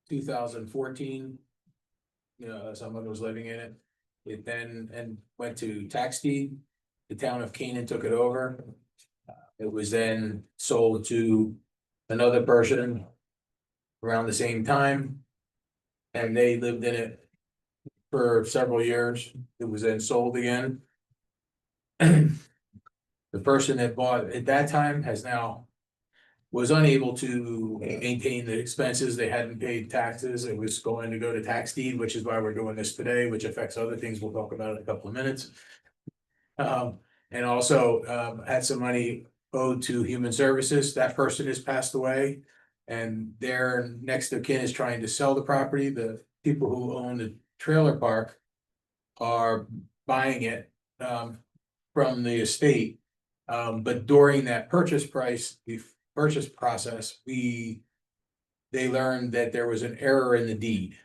2014. Someone was living in it. It then went to tax deed. The town of Canaan took it over. It was then sold to another person around the same time. And they lived in it for several years. It was then sold again. The person that bought it at that time was unable to maintain the expenses. They hadn't paid taxes. It was going to go to tax deed, which is why we're doing this today, which affects other things we'll talk about in a couple of minutes. And also had some money owed to Human Services. That person has passed away. And their next of kin is trying to sell the property. The people who own the trailer park are buying it from the estate. But during that purchase process, they learned that there was an error in the deed.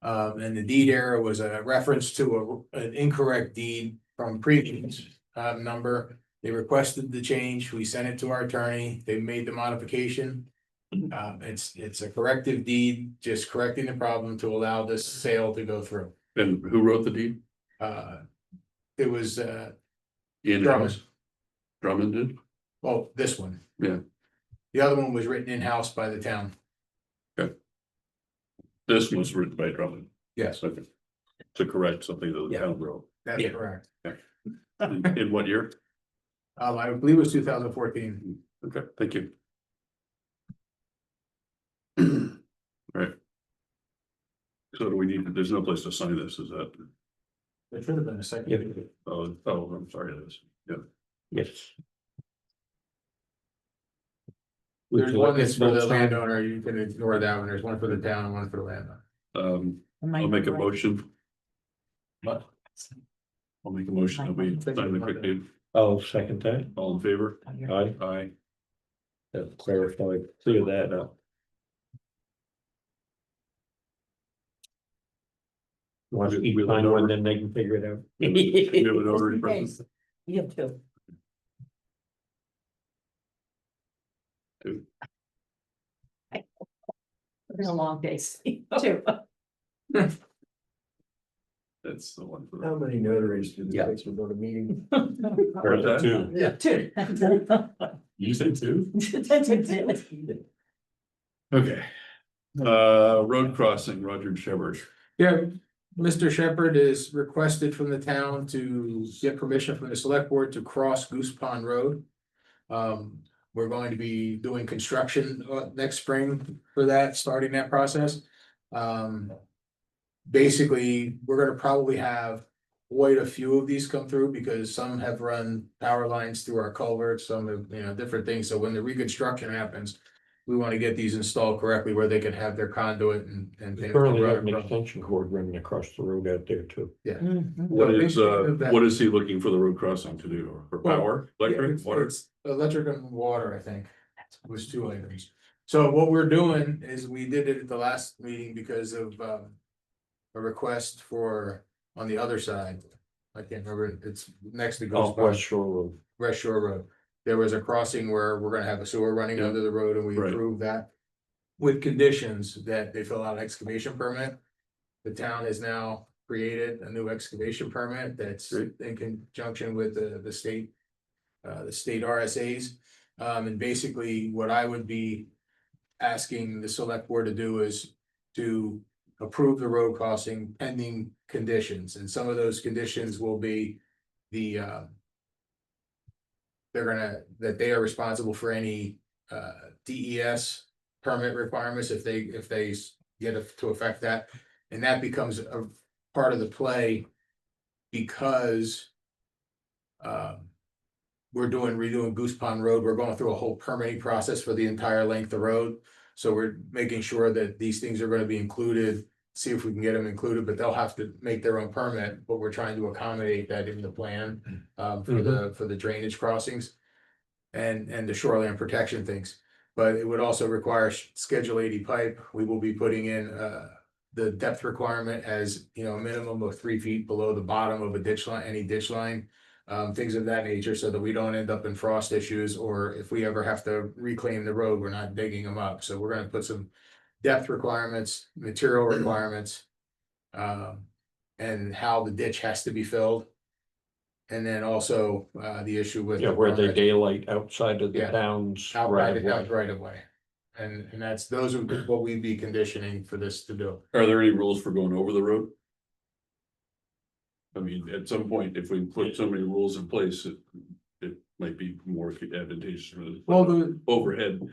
And the deed error was a reference to an incorrect deed from previous number. They requested the change. We sent it to our attorney. They made the modification. It's a corrective deed, just correcting the problem to allow this sale to go through. And who wrote the deed? it was, In-house. Drummond did? well, this one. Yeah. The other one was written in-house by the town. This was written by Drummond. Yes, Okay. To correct something that the Yeah. town wrote. that's Yeah. correct. In what year? I believe it was 2014. Okay, thank you. Right. So do we need, there's no place to sign this, is that, There should have been a second. Yeah. oh, I'm sorry, it is, yeah. Yes. There's one that's for the Both sides. landowner, you can ignore that one, there's one for the town and one for the landowner. I'll make a motion. What? I'll make a motion that we sign the quick deed. I'll second that. All in favor? Aye. Aye. That clarified, clear that up. Want to each We'll find know. one, then they can figure it out. We have a notary Just in present. case. You have two. It's been a long day. Two. That's the one. How many notaries do Yeah. this takes to go to meeting? Or that too. Yeah. Two. You said two? Two. Okay. Road crossing, Roger Shepherd. Yeah, Mr. Shepherd is requested from the town to get permission from the select board to cross Goose Pond Road. We're going to be doing construction next spring for that, starting that process. Basically, we're gonna probably have quite a few of these come through because some have run power lines through our culverts, some have, different things. So when the reconstruction happens, we want to get these installed correctly where they can have their conduit and things. Currently have an extension cord running across the road out there too. What is he looking for the road crossing to do? For power, electric, water? Electric and water, I think, was two items. So what we're doing is we did it at the last meeting because of a request for on the other side. I can't remember, it's next to Goose Off Pond, West Shore Road. West Shore Road. There was a crossing where we're gonna have a sewer running Yeah. under the road and we Right. approved that. With conditions that they fill out an excavation permit. The town has now created a new excavation permit that's Great. in conjunction with the state. The state RSA's, and basically what I would be. Asking the select board to do is to approve the road crossing pending conditions, and some of those conditions will be the that they are responsible for any DES permit requirements if they get to affect that. And that becomes a part of the play because we're redoing Goose Pond Road. We're going through a whole permitting process for the entire length of road. So we're making sure that these things are gonna be included, see if we can get them included, but they'll have to make their own permit, but we're trying to accommodate that in the plan. For the drainage crossings. And the shoreline protection things, but it would also require Schedule 80 pipe. We will be putting in the depth requirement as, a minimum of 3 feet below the bottom of a ditch line, any ditch line. Things of that nature, so that we don't end up in frost issues, or if we ever have to reclaim the road, we're not digging them up. So we're gonna put some depth requirements, material requirements. And how the ditch has to be filled. And then also, the issue with. Yeah, where they daylight outside of the Yeah. town's Out right right, of way. out right away. And those are what we'd be conditioning for this to do. Are there any rules for going over the road? I mean, at some point, if we put so many rules in place, it might be more advantageous for the Well, the, overhead at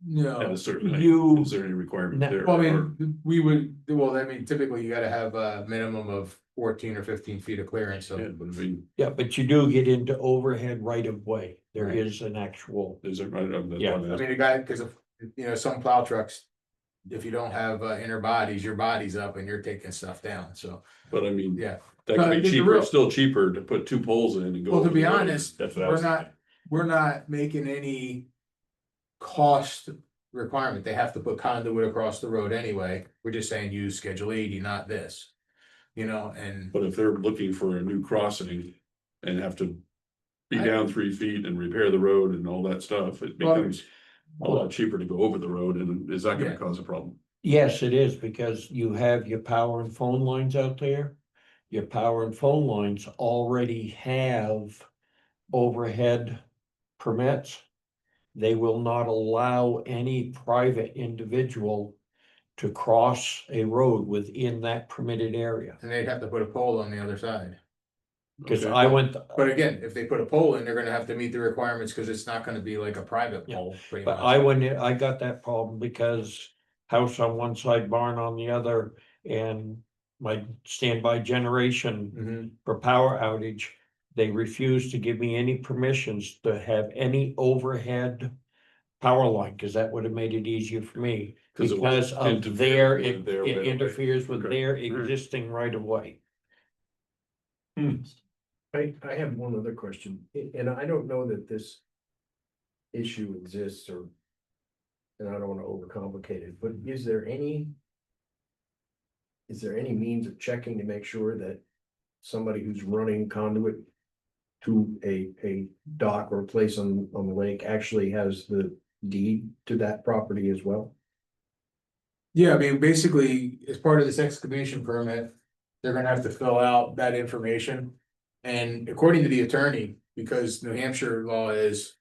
no, a certain height. You- Is there any requirement No. there? well, I or- mean, we would, well, I mean, typically you gotta have a minimum of 14 or 15 feet of clearance, Yeah, so. but I mean, Yeah, but you do get into overhead right of way. There Right. is an actual, is it right? Yeah. I mean, a guy, cause of, some plow trucks. If you don't have inner bodies, your body's up and you're taking stuff down, so, But I mean, yeah. that No, could be the cheaper, real- it's still cheaper to put two poles in and go. Well, to over be the road. honest, That's what I we're was not, we're not making any cost requirement. They have to put conduit across the road anyway. We're just saying use Schedule 80, not this. And But if they're looking for a new crossing and have to be I- down 3 feet and repair the road and all that stuff, it Well- becomes a lot cheaper to go over the road, and is that gonna Yeah. cause a problem? yes, it is, because you have your power and phone lines out there. your power and phone lines already have overhead permits, they will not allow any private individual to cross a road within that permitted area. And they'd have to put a pole on the other side. Cause Okay. I went, But again, if they put a pole in, they're gonna have to meet the requirements, cause it's not gonna be like a private Yeah. pole, pretty but much. I went, I got that problem because house on one side, barn on the other, and my standby generation Mhm. for power outage, they refused to give me any permissions to have any overhead power line, cause that would have made it easier for me. 'Cause it Because will of interfere their, with their it right of way. interferes with Okay. their Alright. existing right of way. I have one other question, and I don't know that this issue exists or. And I don't wanna overcomplicate it, but is there any? Is there any means of checking to make sure that somebody who's running conduit? To a dock or a place on the lake actually has the deed to that property as well? Yeah, I mean, basically, as part of this excavation permit, they're gonna have to fill out that information. And according to the attorney, because New Hampshire law is.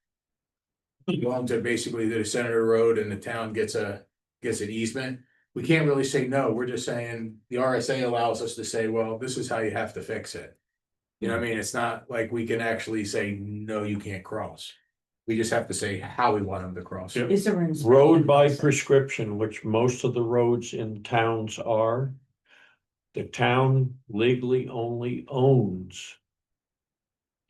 You own to basically the Senator Road and the town gets an easement. We can't really say no, we're just saying the RSA allows us to say, well, this is how you have to fix it. You know what I mean? It's not like we can actually say, no, you can't cross. We just have to say how we want them to cross. Yeah. Is there an inspection Road by process? prescription, which most of the roads in towns are. The town legally only owns.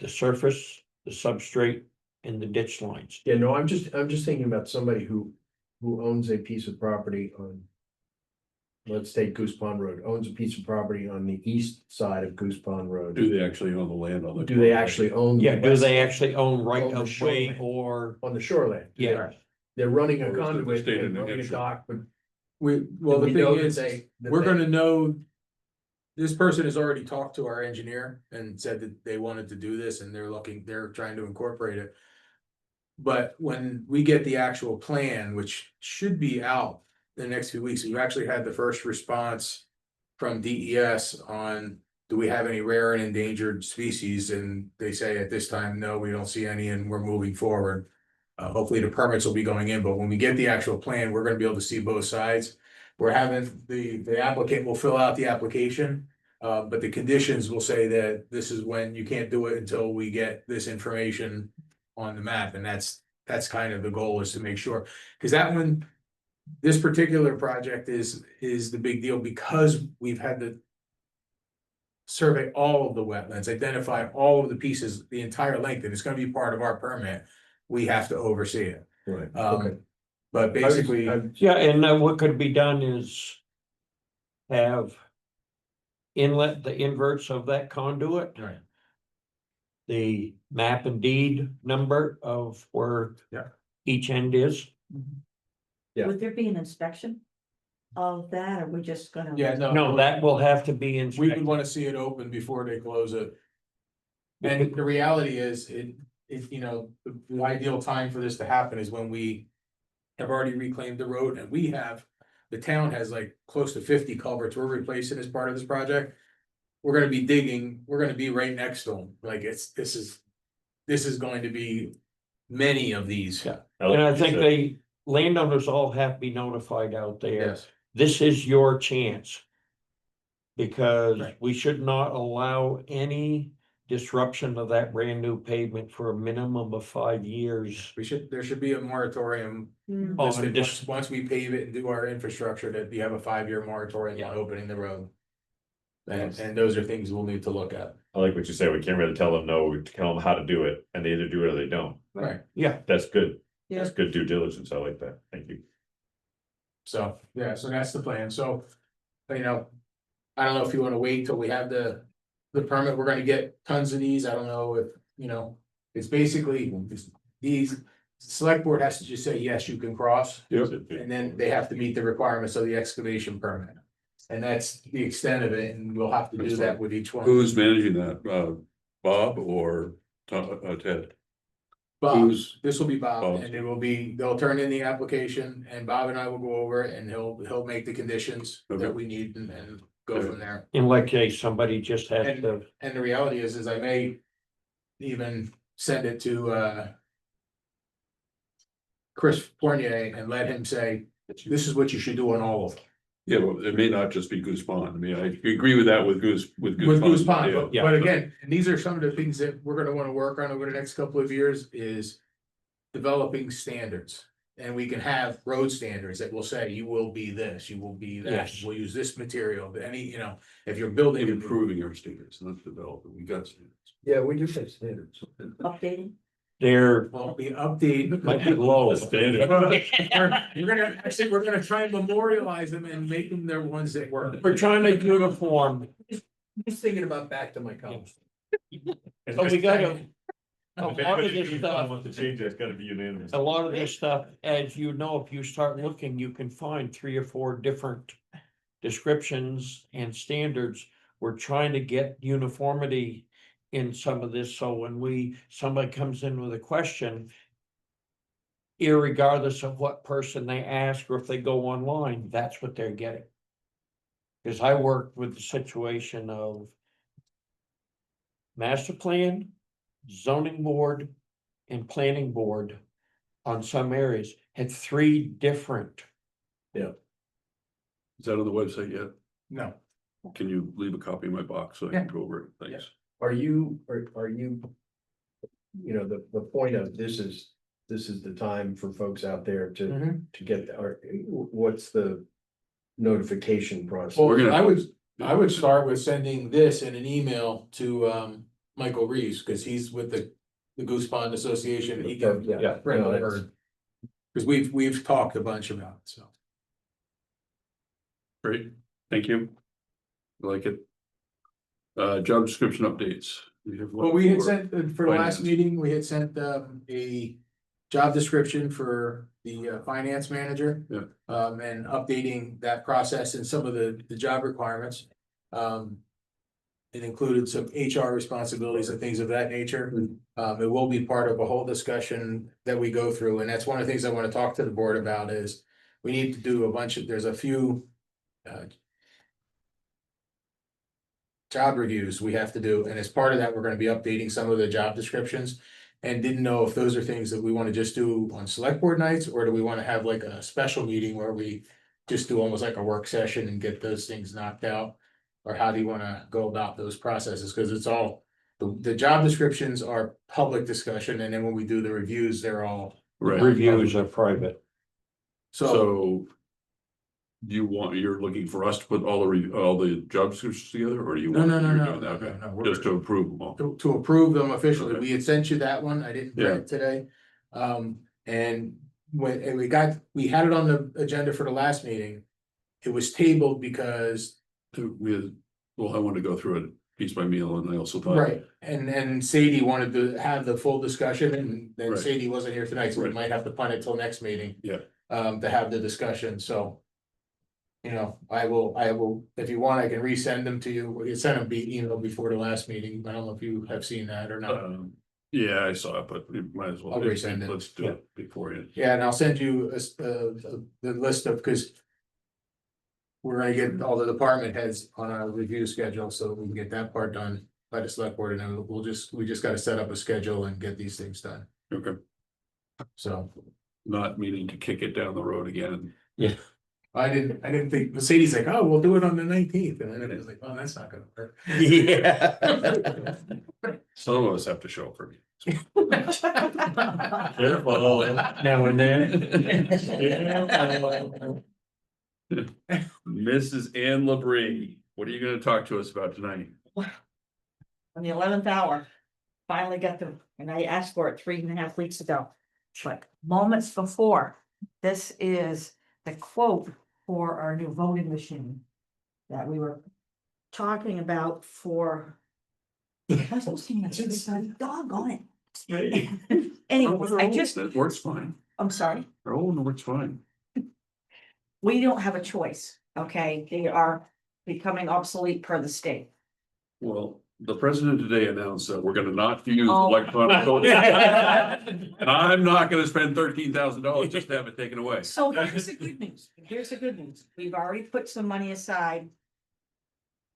The surface, the substrate, and the ditch lines. Yeah, no, I'm just thinking about somebody who owns a piece of property on. Let's take Goose Pond Road, owns a piece of property on the east side of Goose Pond Road. Do they actually own the land on the? Do they actually own? the Yeah, do west they side actually own right Own the of way shoreline. or, On the shoreline? yeah, They're running Or a is it the conduit state of and New running a Hampshire? dock, but. Well, do we the know thing that is, that we're they- gonna know. This person has already talked to our engineer and said that they wanted to do this and they're trying to incorporate it. But when we get the actual plan, which should be out in the next few weeks, we've actually had the first response. From DES on, do we have any rare and endangered species? And they say at this time, no, we don't see any and we're moving forward. Hopefully the permits will be going in, but when we get the actual plan, we're gonna be able to see both sides. We're having, the applicant will fill out the application. But the conditions will say that this is when you can't do it until we get this information on the map, and that's kind of the goal, is to make sure, because that one. This particular project is the big deal because we've had to. Survey all of the wetlands, identify all of the pieces, the entire length, and it's gonna be part of our permit. We have to oversee it. Right, okay. But basically, yeah, and what could be done is. Have. Inlet, the inverts of that conduit. Right. The map and deed number of where. Yeah. Each end is. Yeah. Would there be an inspection of that, or are we just gonna? yeah, No, that will have to be we inspected. would wanna see it open before they close it. And the reality is, you know, the ideal time for this to happen is when we. Have already reclaimed the road and the town has like close to 50 culverts we're replacing as part of this project. We're gonna be digging, we're gonna be right next to them, like this is going to be many of these. Yeah. I like And I what you think said. they, landowners all have to be notified out there. Yes, This is your chance. Because Right. we should not allow any disruption of that brand new pavement for a minimum of 5 years. there should be a moratorium. Hmm. Oh, listed and just- once we pave it and do our infrastructure, that we have a 5-year moratorium Yeah. on opening the road. And those are things we'll need to look at. I like what you say, we can't really tell them no, we tell them how to do it, and they either do it or they don't. Right. Yeah, That's good, Yeah. that's good due diligence, I like that, thank you. So, yeah, so that's the plan, so, you know. I don't know if you wanna wait till we have the permit, we're gonna get tons of these, I don't know if, you know. It's basically, these, select board has to just say, yes, you can cross. And then they have to meet the requirements of the excavation permit. And that's the extent of it, and we'll have to do that with each one. Who's managing that? Bob or Ted? Bob, Who's, this will be Bob, Bob. and they'll turn in the application, and Bob and I will go over it, and he'll make the conditions Okay. that we need, and go from there. in like case somebody just has And- to, And the reality is I may even send it to Chris Fournier and let him say, this is what you should do on all of them. Yeah, well, it may not just be Goose Pond. I mean, I agree with that with Goose, with Goose With Pond. Goose Pond, yeah. but Yeah. but again, and these are some of the things that we're gonna wanna work on over the next couple of years is developing standards. And we can have road standards that will say, you will be this, you will be that, Yes. we'll use this material, any, if you're building. Improving our standards, not developing, we got standards. Yeah, we do have standards. Updating. they're Well, the update. might be low. Standard. We're gonna try and memorialize them and make them their ones that work. We're trying to uniform, Just thinking about back to my comments. so we gotta, a lot of this stuff, Want to change, that's gotta be unanimous. a lot of this stuff, as you know, if you start looking, you can find 3 or 4 different descriptions and standards. We're trying to get uniformity in some of this, so when somebody comes in with a question, irregardless of what person they ask or if they go online, that's what they're getting. Because I worked with the situation of master plan, zoning board, and planning board on some areas, had 3 different. Is that on the website yet? No, Can you leave a copy in my box so I can go over it? Thanks. Are you, the point of this is the time for folks out there to get, what's the notification process? well, We're gonna- I would start with sending this in an email to Michael Reeves, cause he's with the Goose Pond Association. He can Yeah. bring no, over. that's- Cause we've talked a bunch about it, so. Great, thank you. I like it. Job description updates. Well, we had sent, for the last finance. meeting, we had sent a job description for the finance manager. Yeah. And updating that process and some of the job requirements. It included some HR responsibilities and things of that nature. It will be part of a whole discussion that we go through, and that's one of the things I wanna talk to the board about is. We need to do there's a few. Job reviews we have to do, and as part of that, we're gonna be updating some of the job descriptions. And didn't know if those are things that we wanna just do on select board nights, or do we wanna have like a special meeting where we. Just do almost like a work session and get those things knocked out. Or how do you wanna go about those processes, cause it's all, the job descriptions are public discussion, and then when we do the reviews, they're all. Right, Reviews are private. So, so. You're looking for us to put all the job descriptions together, or do you? no, want- no, no, you're no, doing no, that? no, Okay, no, just to approve them all. to approve them officially, Okay. we had sent you that one, I didn't print it today. And when we had it on the agenda for the last meeting. It was tabled because, Well, I wanted to go through it piece by meal, and I also thought. right, and Sadie wanted to have the full discussion, and then Right. Sadie wasn't here tonight, so we Right. might have to punt it till next meeting. Yeah. To have the discussion, so. I will, if you want, I can resend them to you, we can send them before the last meeting, I don't know if you have seen that or not. Yeah, I saw it, but we might as well. I'll resend it. Let's do it before you. Yeah, and I'll send you the list of, cause. We're gonna get all the department heads on our review schedule, so we can get that part done by the select board, and then we just gotta set up a schedule and get these things done, Okay, so. not meaning to kick it down the road again. I didn't think, Mercedes like, oh, we'll do it on the 19th, and then it was like, oh, that's not gonna work. Yeah. Some of us have to show up for me. Careful. Now and then. Mrs. Ann Labrie, what are you gonna talk to us about tonight? On the 11th hour, finally got them, and I asked for it 3.5 weeks ago. But moments before, this is the quote for our new voting machine. That we were talking about for. Dog on it. Anyway, I just, That works fine. I'm sorry. Oh, no, it's fine. We don't have a choice, okay? They are becoming obsolete per the state. Well, the president today announced that we're gonna not use Oh. electronic voting. And I'm not gonna spend $13,000 just to have it taken away. So here's the good news. Here's the good news. We've already put some money aside.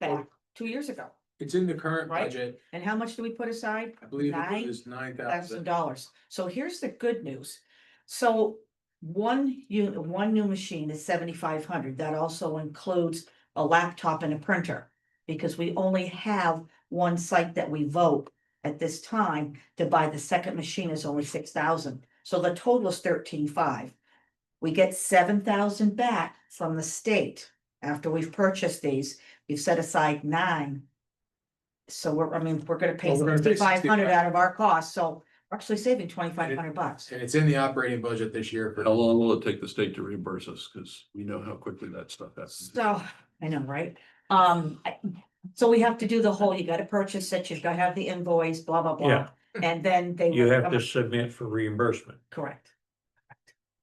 back 2 years ago. It's in the current Right. budget, And how much do we put aside? I believe Nine it was $1,000. $9,000. So here's the good news. So one new machine is 7,500. That also includes a laptop and a printer. Because we only have one site that we vote at this time to buy the second machine is only 6,000. So the total is 13,500. We get 7,000 back from the state after we've purchased these. We've set aside 9. So we're gonna pay Well, we're gonna pay 6,500 65. out of our cost, so we're actually saving 2,500 bucks. And it's in the operating budget this year. How long will it take the state to reimburse us? Cause we know how quickly that stuff happens. So, I know, right? So we have to do the whole, you gotta purchase it, you've gotta have the invoice, blah, blah, blah. Yeah. And then they. You will have come to up- submit for reimbursement. Correct.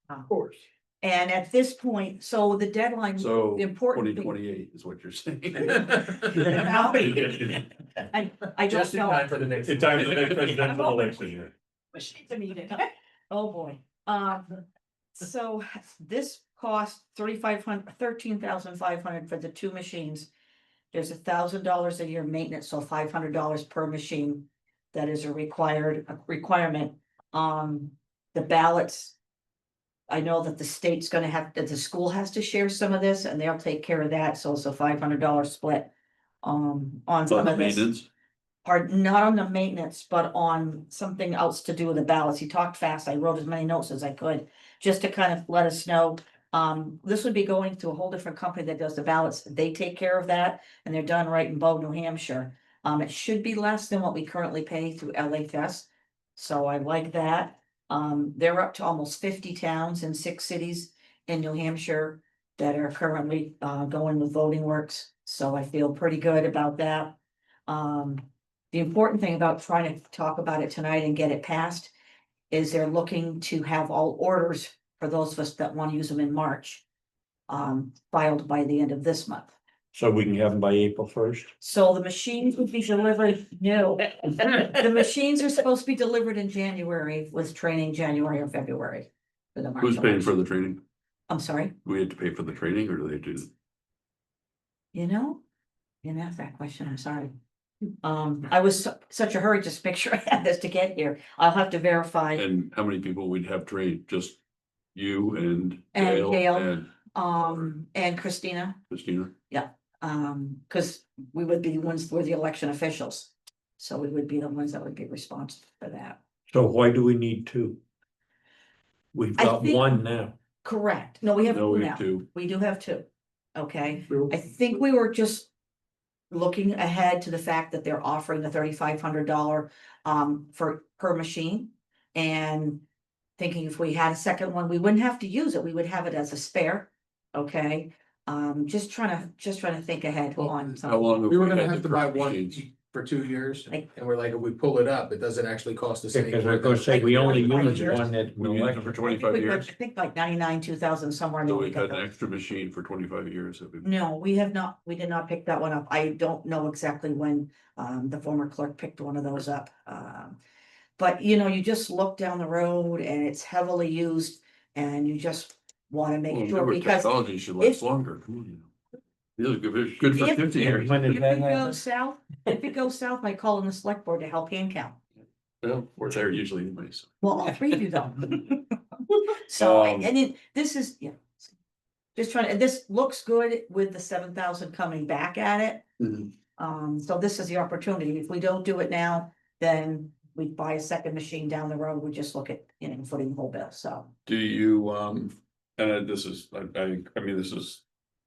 Of course. And at this point, so the deadline, So the important twenty thing. 28 is what you're saying. I Just don't in time know. for the next. In time for the next presidential election. Machines are needed. Oh, boy. So this cost 13,500 for the 2 machines. There's $1,000 a year maintenance, so $500 per machine. That is a requirement. The ballots. I know that the state's gonna have, that the school has to share some of this and they'll take care of that, so it's a $500 split. On some On of this. maintenance, Pardon, not on the maintenance, but on something else to do with the ballots. He talked fast. I wrote as many notes as I could, just to kind of let us know. This would be going to a whole different company that does the ballots. They take care of that and they're done right in Bow, New Hampshire. It should be less than what we currently pay through LHS. So I like that. They're up to almost 50 towns and 6 cities in New Hampshire that are currently going with Voting Works. So I feel pretty good about that. The important thing about trying to talk about it tonight and get it passed is they're looking to have all orders for those of us that want to use them in March. Filed by the end of this month. So we can have them by April 1st. So the machines would be delivered, no. The machines are supposed to be delivered in January with training January or February. For the March who's paying for election. the training? I'm sorry, Do we have to pay for the training or do they do? you know, you didn't ask that question, I'm sorry. I was such a hurry just to make sure I had this to get here. I'll have to verify. And how many people we'd have trained? Just you and And Gail Gail. and And Christina, Christina? cause we would be the ones, we're the election officials. So we would be the ones that would be responsible for that. So why do we need 2? We've I got think- 1 now. Correct. No, we have No, two we now. have two. We do have 2. Okay, I think we were just looking ahead to the fact that they're offering the $3,500 for per machine. And thinking if we had a second one, we wouldn't have to use it. We would have it as a spare. Okay, just trying to think ahead Well, on How something. long? We were we gonna had have the to buy current one machines? for 2 years, Like- and we're like, if we pull it up, it doesn't actually cost us any. Because I more was gonna than- say, we only Like, use years. one at an We used it election. for I think 25 we got- years. I think like 99, 2000 somewhere. in So there we we've got had an the- extra machine for 25 years. Have we? No, we did not pick that one up. I don't know exactly when the former clerk picked one of those up. But you know, you just look down the road and it's heavily used and you just want to Well, make sure newer because technology should if- last longer. Come on, you know. These are good for If- 50 years. When if did that it happen? goes south, I call in the select board to help hand count. Well, we're there usually anyways. Well, all 3 of you don't. So, Um, this is, yeah. Just trying, and this looks good with the 7,000 coming back at it. So this is the opportunity. If we don't do it now, then we buy a second machine down the road. We just look at, footing the whole bill, so. Do you, and this is, I mean, this is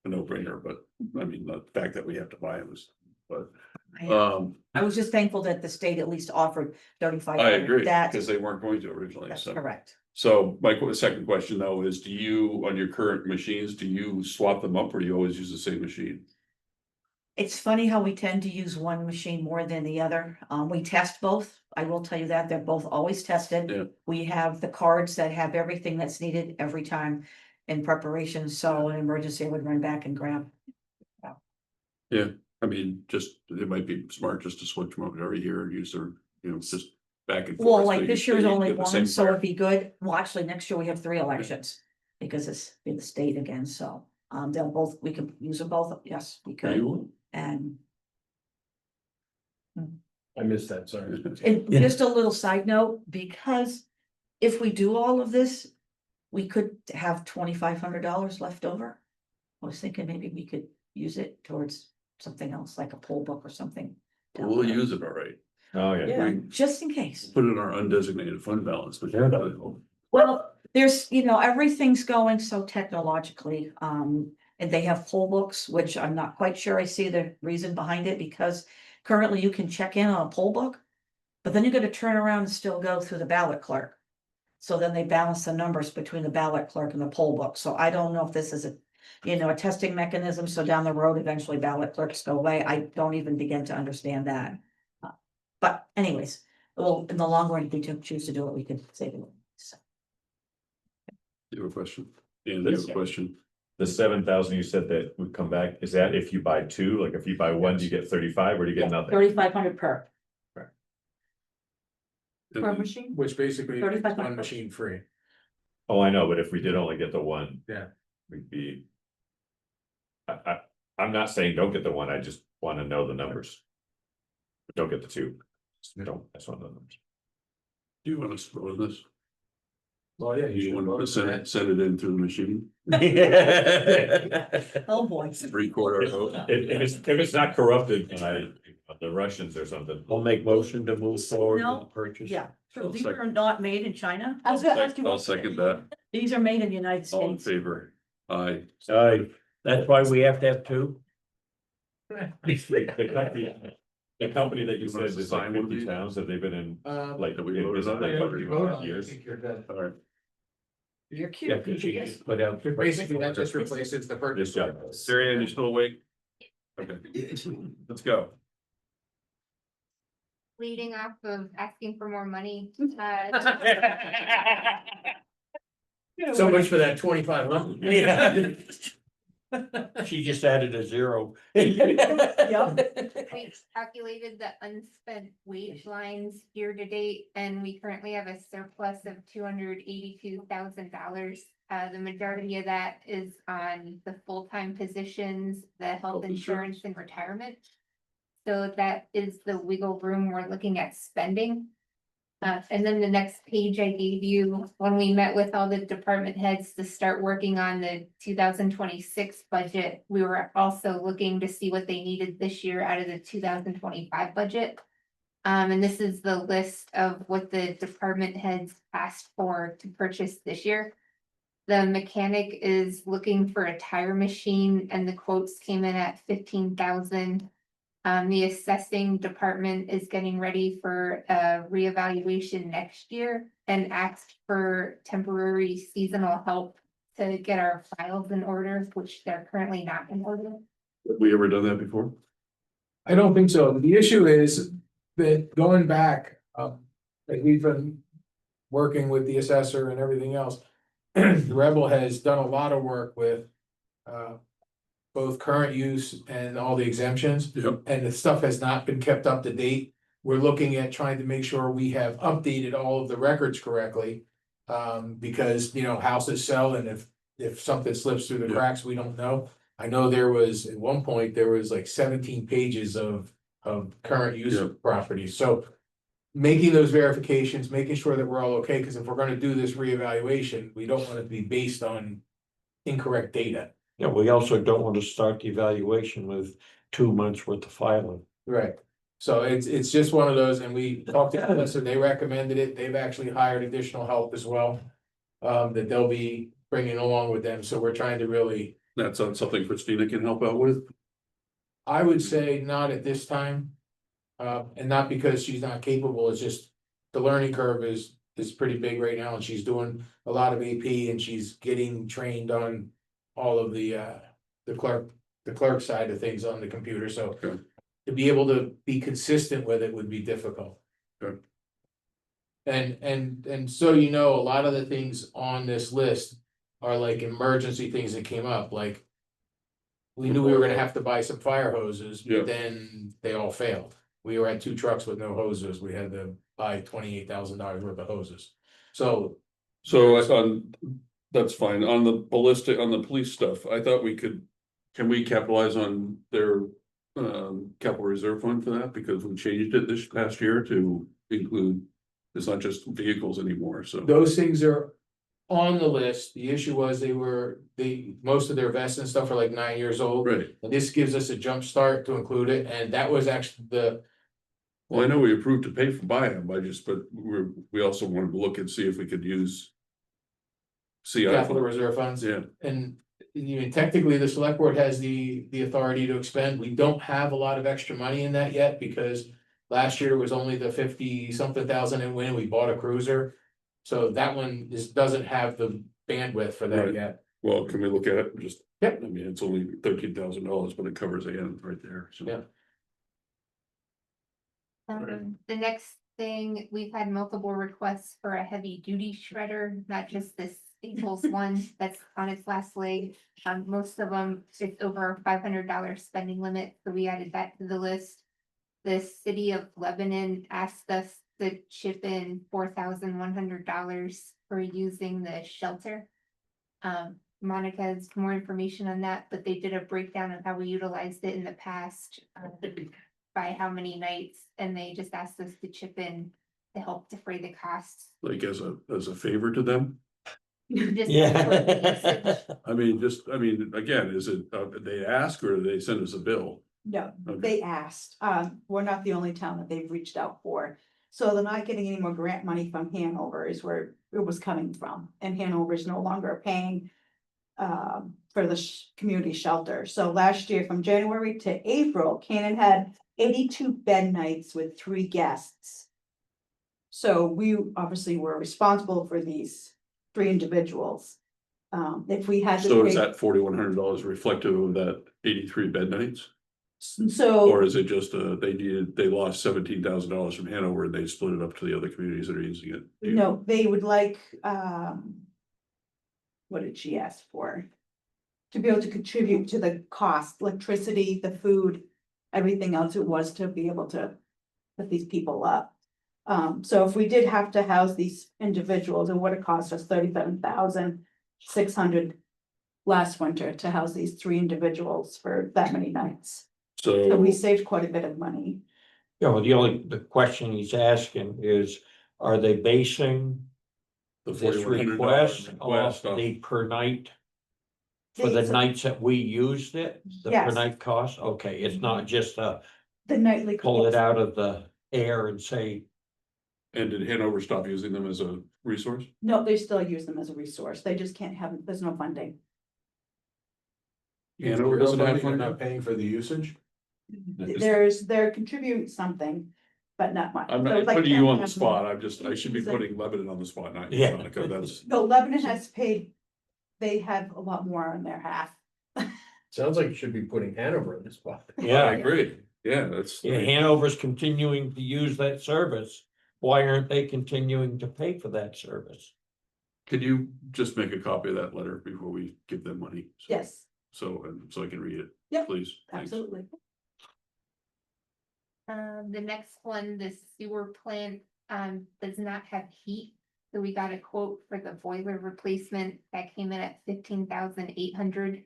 a no brainer, but I mean, the fact that we have to buy it was, but, I was just thankful that the state at least offered 3,500. I agree, That's, because they weren't going to originally, that's so. correct. So my second question though is, do you, on your current machines, do you swap them up or do you always use the same machine? It's funny how we tend to use one machine more than the other. We test both. I will tell you that they're both always tested. Yeah. We have the cards that have everything that's needed every time in preparation, so an emergency I would run back and grab. I mean, just, it might be smart just to switch them up every year and use their, just back and forth. Well, so like you- this so year's you only get the one, same so fire. it'd be good. Well, actually, next year we have 3 elections. Because it's in the state again, so we can use them both. Yes, we Are could. you And I missed that, sorry. And just a little side note, because if we do all of this, we could have $2,500 left over. I was thinking maybe we could use it towards something else, like a poll book or something. down the We'll road. use it, all right. Oh, yeah. Yeah, just in case. Put it in our undesignated fund balance, but Yeah. Well, there's, everything's going so technologically, and they have poll books, which I'm not quite sure I see the reason behind it, because currently you can check in on a poll book, but then you gotta turn around and still go through the ballot clerk. So then they balance the numbers between the ballot clerk and the poll book, so I don't know if this is a testing mechanism, so down the road, eventually ballot clerks go away, I don't even begin to understand that. But anyways, well, in the long run, if we choose to do it, we could save it. So. You have a question? Dan, you have a question? The 7,000 you said that would come back, is that if you buy two, like if you buy one, do you get 35 or do you get nothing? 3,500 per machine. Which basically is 35 one bucks. machine free. Oh, I know, but if we did only get the one. Yeah. We'd be. I'm not saying don't get the one, I just wanna know the numbers. Don't get the two. Don't, that's one of the numbers. Do you want us to vote on this? Well, yeah, You want to send it in through the machine? Oh, boy. 3/4 vote? If it's not corrupted by the Russians or something. I'll make motion to move forward No, with the purchase. Yeah, so I'll these second. are not made in China. I was gonna ask you. I'll second that. These are made in the United All in States. favor? Aye. Aye, that's why we have to have two. The company that you said want us to is like sign one of 50 these? towns, have they been in, like, Have we in voted business on like it? for 25 years? All right. You're Yeah, cute. because you just put out. Basically, that just replaces the purchase. This job. order. Sarah Ann, you still awake? Okay, let's go. Leading off of asking for more money. So much for that 2,500. Yeah. She just added a zero. We calculated the unspent wage lines year to date, and we currently have a surplus of $282,000. The majority of that is on the full-time positions, the health Health insurance insurance. and retirement. So that is the wiggle room we're looking at spending. And then the next page I gave you, when we met with all the department heads to start working on the 2026 budget, we were also looking to see what they needed this year out of the 2025 budget. And this is the list of what the department heads asked for to purchase this year. The mechanic is looking for a tire machine and the quotes came in at 15,000. The assessing department is getting ready for a reevaluation next year and asked for temporary seasonal help to get our files in order, which they're currently not in order. Have we ever done that before? I don't think so. The issue is that going back, like we've been working with the assessor and everything else. The Rebel has done a lot of work with both current use and all the exemptions. Yep. And the stuff has not been kept up to date. We're looking at trying to make sure we have updated all of the records correctly. Because, houses sell and if something slips through the Yeah. cracks, we don't know. I know there was, at one point, there was like 17 pages of current use Yeah. of properties, so. Making those verifications, making sure that we're all okay, because if we're gonna do this reevaluation, we don't want it to be based on incorrect data. Yeah, we also don't want to start the evaluation with 2 months worth of filing. Right. So it's just one of those, and we talked to them, so they recommended it, they've actually hired additional help as well. That they'll be bringing along with them, so we're trying to really, That's on something Christina can help out with? I would say not at this time. And not because she's not capable, it's just the learning curve is pretty big right now, and she's doing a lot of AP and she's getting trained on all of the clerk side of things on the computer, so. Okay. To be able to be consistent with it would be difficult. Okay. And so a lot of the things on this list are like emergency things that came up, like. We knew we were gonna have to buy some fire hoses, Yeah. but then they all failed. We were at 2 trucks with no hoses, we had to buy $28,000 worth of hoses. So, So that's fine, on the ballistic, on the police stuff, I thought can we capitalize on their capital reserve fund for that? Because we changed it this past year to include, it's not just vehicles anymore, so. Those things are on the list. The issue was most of their vests and stuff are like 9 years old. Right, And this gives us a jump start to include it, and that was actually well, I know we approved to pay for buying them, but we also wanted to look and see if we could use. CI, capital reserve funds. yeah, And technically, the select board has the authority to expend. We don't have a lot of extra money in that yet because last year was only the 50-something thousand and when we bought a cruiser. So that one doesn't have the bandwidth for that Right. yet. well, can we look at it, just? Yep. I mean, it's only $13,000, but it covers the end right there, so. Yeah. The next thing, we've had multiple requests for a heavy duty shredder, not just this Staples one that's on its last leg. Most of them, it's over $500 spending limit, so we added that to the list. The city of Lebanon asked us to chip in $4,100 for using the shelter. Monica has more information on that, but they did a breakdown of how we utilized it in the past. By how many nights, and they just asked us to chip in to help defray the costs. Like as a favor to them, Just Yeah. I mean, again, is it, they ask or they send us a bill? No, Okay. they asked, we're not the only town that they've reached out for. So they're not getting any more grant money from Hanover is where it was coming from, and Hanover is no longer paying. For the community shelter, so last year from January to April, Canaan had 82 bed nights with 3 guests. So we obviously were responsible for these 3 individuals. If we had to. So is pay- that $4,100 reflective of that 83 bed nights? So. Or is it just, they lost $17,000 from Hanover and they split it up to the other communities that are using it? No, they would like, what did she ask for? To be able to contribute to the cost, electricity, the food, everything else it was to be able to put these people up. So if we did have to house these individuals, it would have cost us $37,600 last winter to house these 3 individuals for that many nights. So So, we saved quite a bit of money. Yeah, well, the question he's asking is, are they basing the this $4,100 request request off off, the per night? For the It's a- nights that we used it, the per Yes. night cost, okay, it's not just The nightly. pull it out of the air and say, and did Hanover stop using them as a resource? No, they still use them as a resource. They just can't have, there's no funding. Hanover doesn't have They're funding? not paying for the usage. They're contributing something, but not much. I'm So not it's like putting you on the 10,000. spot, I should be It's like- putting Lebanon on the spot, not Yeah. Monica, that's. No, Lebanon has paid, they have a lot more on their half. Sounds like you should be putting Hanover in the spot. I yeah, agree, yeah, that's. yeah, Hanover's continuing to use that service. Why aren't they continuing to pay for that service? Could you just make a copy of that letter before we give them money? So- Yes, So, so I can read it. Yep, Please. Thanks. absolutely. The next one, the sewer plant, does not have heat. So we got a quote for the boiler replacement that came in at 15,800.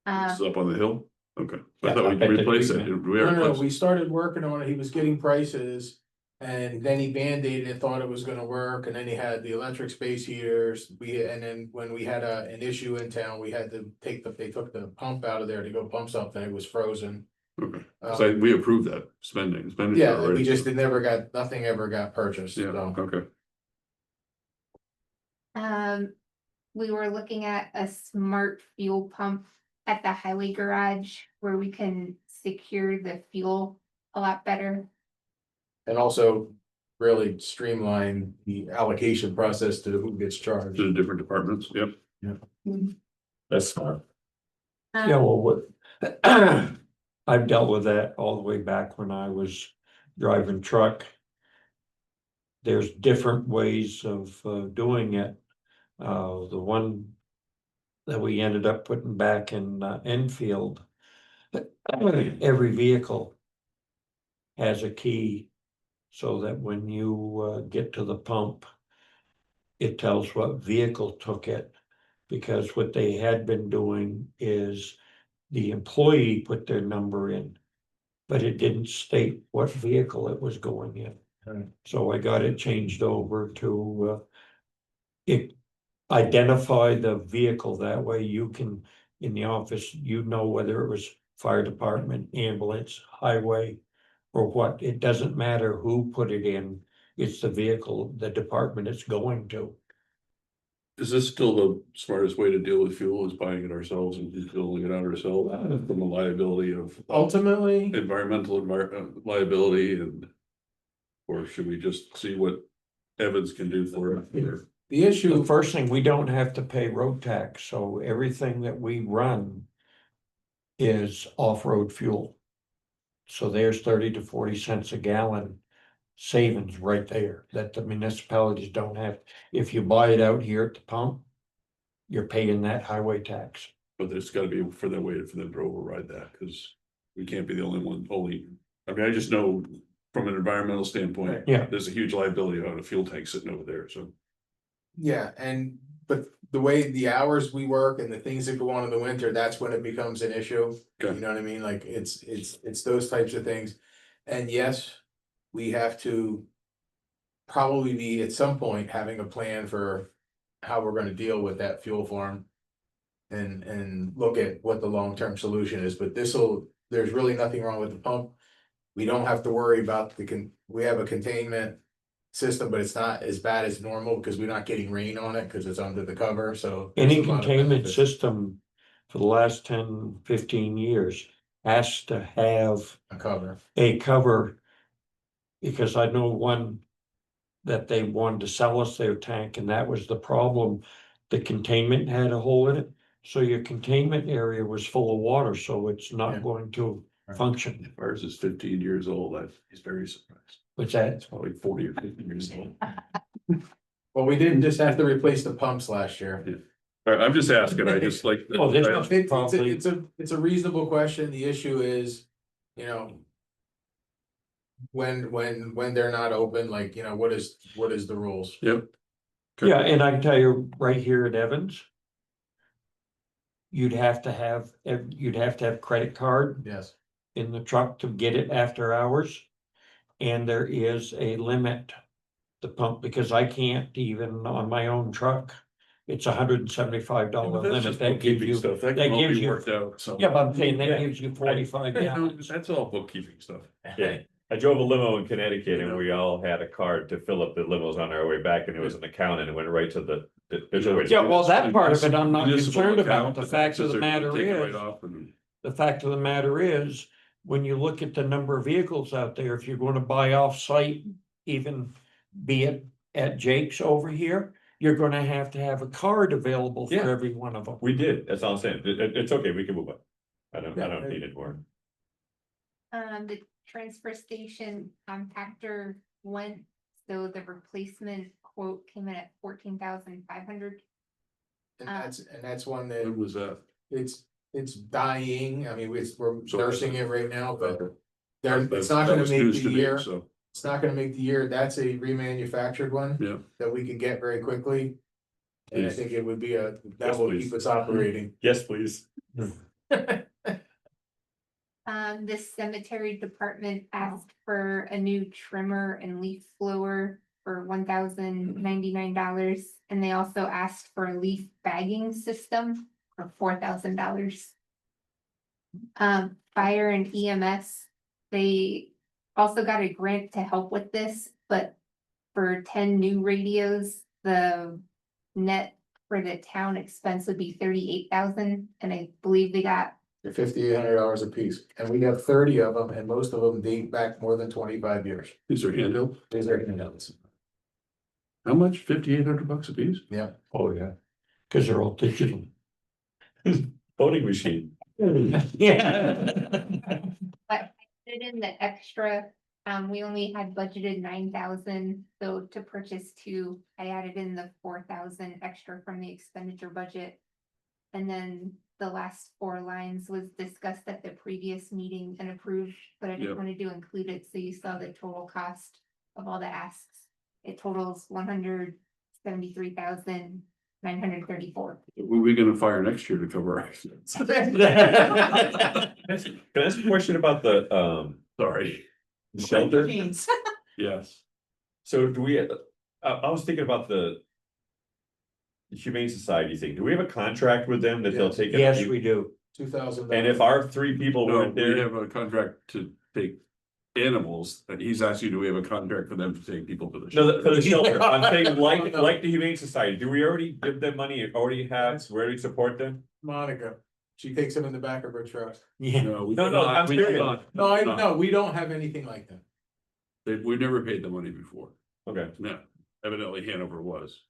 This is up on the hill? Okay, I Yeah, thought up we at the could replace it. treatment. We are No, close. we started working on it. He was getting prices. And then he band-aided it, thought it was gonna work, and then he had the electric space heaters. And then when we had an issue in town, we had to they took the pump out of there to go pump something. It was frozen. Okay, so we approved that spending. Yeah, we just nothing ever got purchased, Yeah, so. okay. We were looking at a smart fuel pump at the highway garage where we can secure the fuel a lot better. And also really streamline the allocation process to who gets charged. To the different departments, yep. That's smart. Um, Yeah, well, what, I've dealt with that all the way back when I was driving truck. There's different ways of doing it. The one that we ended up putting back in Enfield. Every vehicle has a key so that when you get to the pump, it tells what vehicle took it. Because what they had been doing is the employee put their number in but it didn't state what vehicle it was going in. Right. So I got it changed over to, it identify the vehicle, that way you can, in the office, you know whether it was fire department, ambulance, highway, or what, it doesn't matter who put it in, it's the vehicle, the department it's going to. Is this still the smartest way to deal with fuel, is buying it ourselves and filling it out ourselves from a liability of Ultimately, environmental liability and? Or should we just see what Evans can do for it? the The issue, first thing, we don't have to pay road tax, so everything that we run is off-road fuel. So there's 30 to 40 cents a gallon savings right there that the municipalities don't have. If you buy it out here at the pump, you're paying that highway tax. But there's gotta be for that way for them to override that, cause we can't be the only one, I mean, I just know from an environmental standpoint. Yeah. There's a huge liability on a fuel tank sitting over there, so. yeah, but the way the hours we work and the things that go on in the winter, that's when it becomes an issue. You Okay. know what I mean? Like, it's those types of things. And yes, we have to probably be at some point having a plan for how we're gonna deal with that fuel farm. And look at what the long-term solution is, but there's really nothing wrong with the pump. We don't have to worry about we have a containment system, but it's not as bad as normal because we're not getting rain on it because it's under the cover, so. there's Any a lot of containment benefits. system for the last 10, 15 years has to have A cover, a cover. Because I know one that they wanted to sell us their tank, and that was the problem. The containment had a hole in it, so your containment area was full of water, so it's Yeah. not going to Right. function. If ours is 15 years old, that is very surprised. What's that? It's probably 40 or 50 years old. well, we didn't just have to replace the pumps last year. All right, I'm just asking, I just like. Oh, this- It's it's a reasonable question, the issue is, you know. When they're not open, like, you know, what is the rules? Yep. Yeah, and I can tell you right here at Evans. You'd have to have credit card Yes, in the truck to get it after hours. And there is a limit. The pump, because I can't even on my own truck. It's $175 That's limit just that gives bookkeeping you. stuff, that that can all gives be you- worked out, so. Yeah, but I'm saying that Yeah. gives you 45 Yeah, no, gallons. that's all bookkeeping stuff. Yeah, I drove a limo in Connecticut and we all had a card to fill up the limos on our way back and it was an account and it went right to there's a way to Yeah, do well, this. that part of it I'm not Municipal concerned about. account, The but fact of since the they're gonna matter take it is, right off and- the fact of the matter is, when you look at the number of vehicles out there, if you're gonna buy off-site, even be it at Jake's over here, you're gonna have to have a card available for Yeah. every one of them. We did, that's all I'm saying, it's okay, we can move on. I don't Yeah. need it more. The transfer station compactor went, so the replacement quote came in at 14,500. and that's one that When was that? it's dying, I mean, we're So- nursing it right now, but. Okay. It's not That gonna was make news to the me, year, so, it's not gonna make the year, that's a remanufactured one. yeah. That we can get very quickly. And I Please. think it would be that Yes, will please. keep us operating. Yes, please. The cemetery department asked for a new trimmer and leaf blower for $1,099. And they also asked for a leaf bagging system for $4,000. Fire and EMS, they also got a grant to help with this, but for 10 new radios, the net for the town expense would be 38,000, and I believe they got They're $5,800 a piece, and we have 30 of them, and most of them date back more than 25 years. These are handheld, These are handhelds. how much? $5,800 a piece? Yeah, Oh, yeah, cause they're all digital. Voting machine. Yeah. But put in the extra, we only had budgeted 9,000, so to purchase two, I added in the 4,000 extra from the expenditure budget. And then the last 4 lines was discussed at the previous meeting and approved, but I Yep. just wanted to include it, so you saw the total cost of all the asks. It totals 173,934. Who are we gonna fire next year to cover our accidents? Can I ask a question about the, Sorry, shelter? Jeans. yes. So do we, I was thinking about the Humane Society thing. Do we have a contract with them that they'll Yes. take? Yes, we do. $2,000. And if our 3 people No, weren't we there, have a contract to take animals, and he's asking, do we have a contract for them to take people to the? no, for the shelter, I'm saying No. like the Humane Society, do we already give them money, already have, we already support them? Monica, she takes them in the back of her truck. Yeah. No, we No, do no, not. I'm We do serious. not. No, no, we don't have anything like that. We've never paid the money before. Okay, No, evidently Hanover was.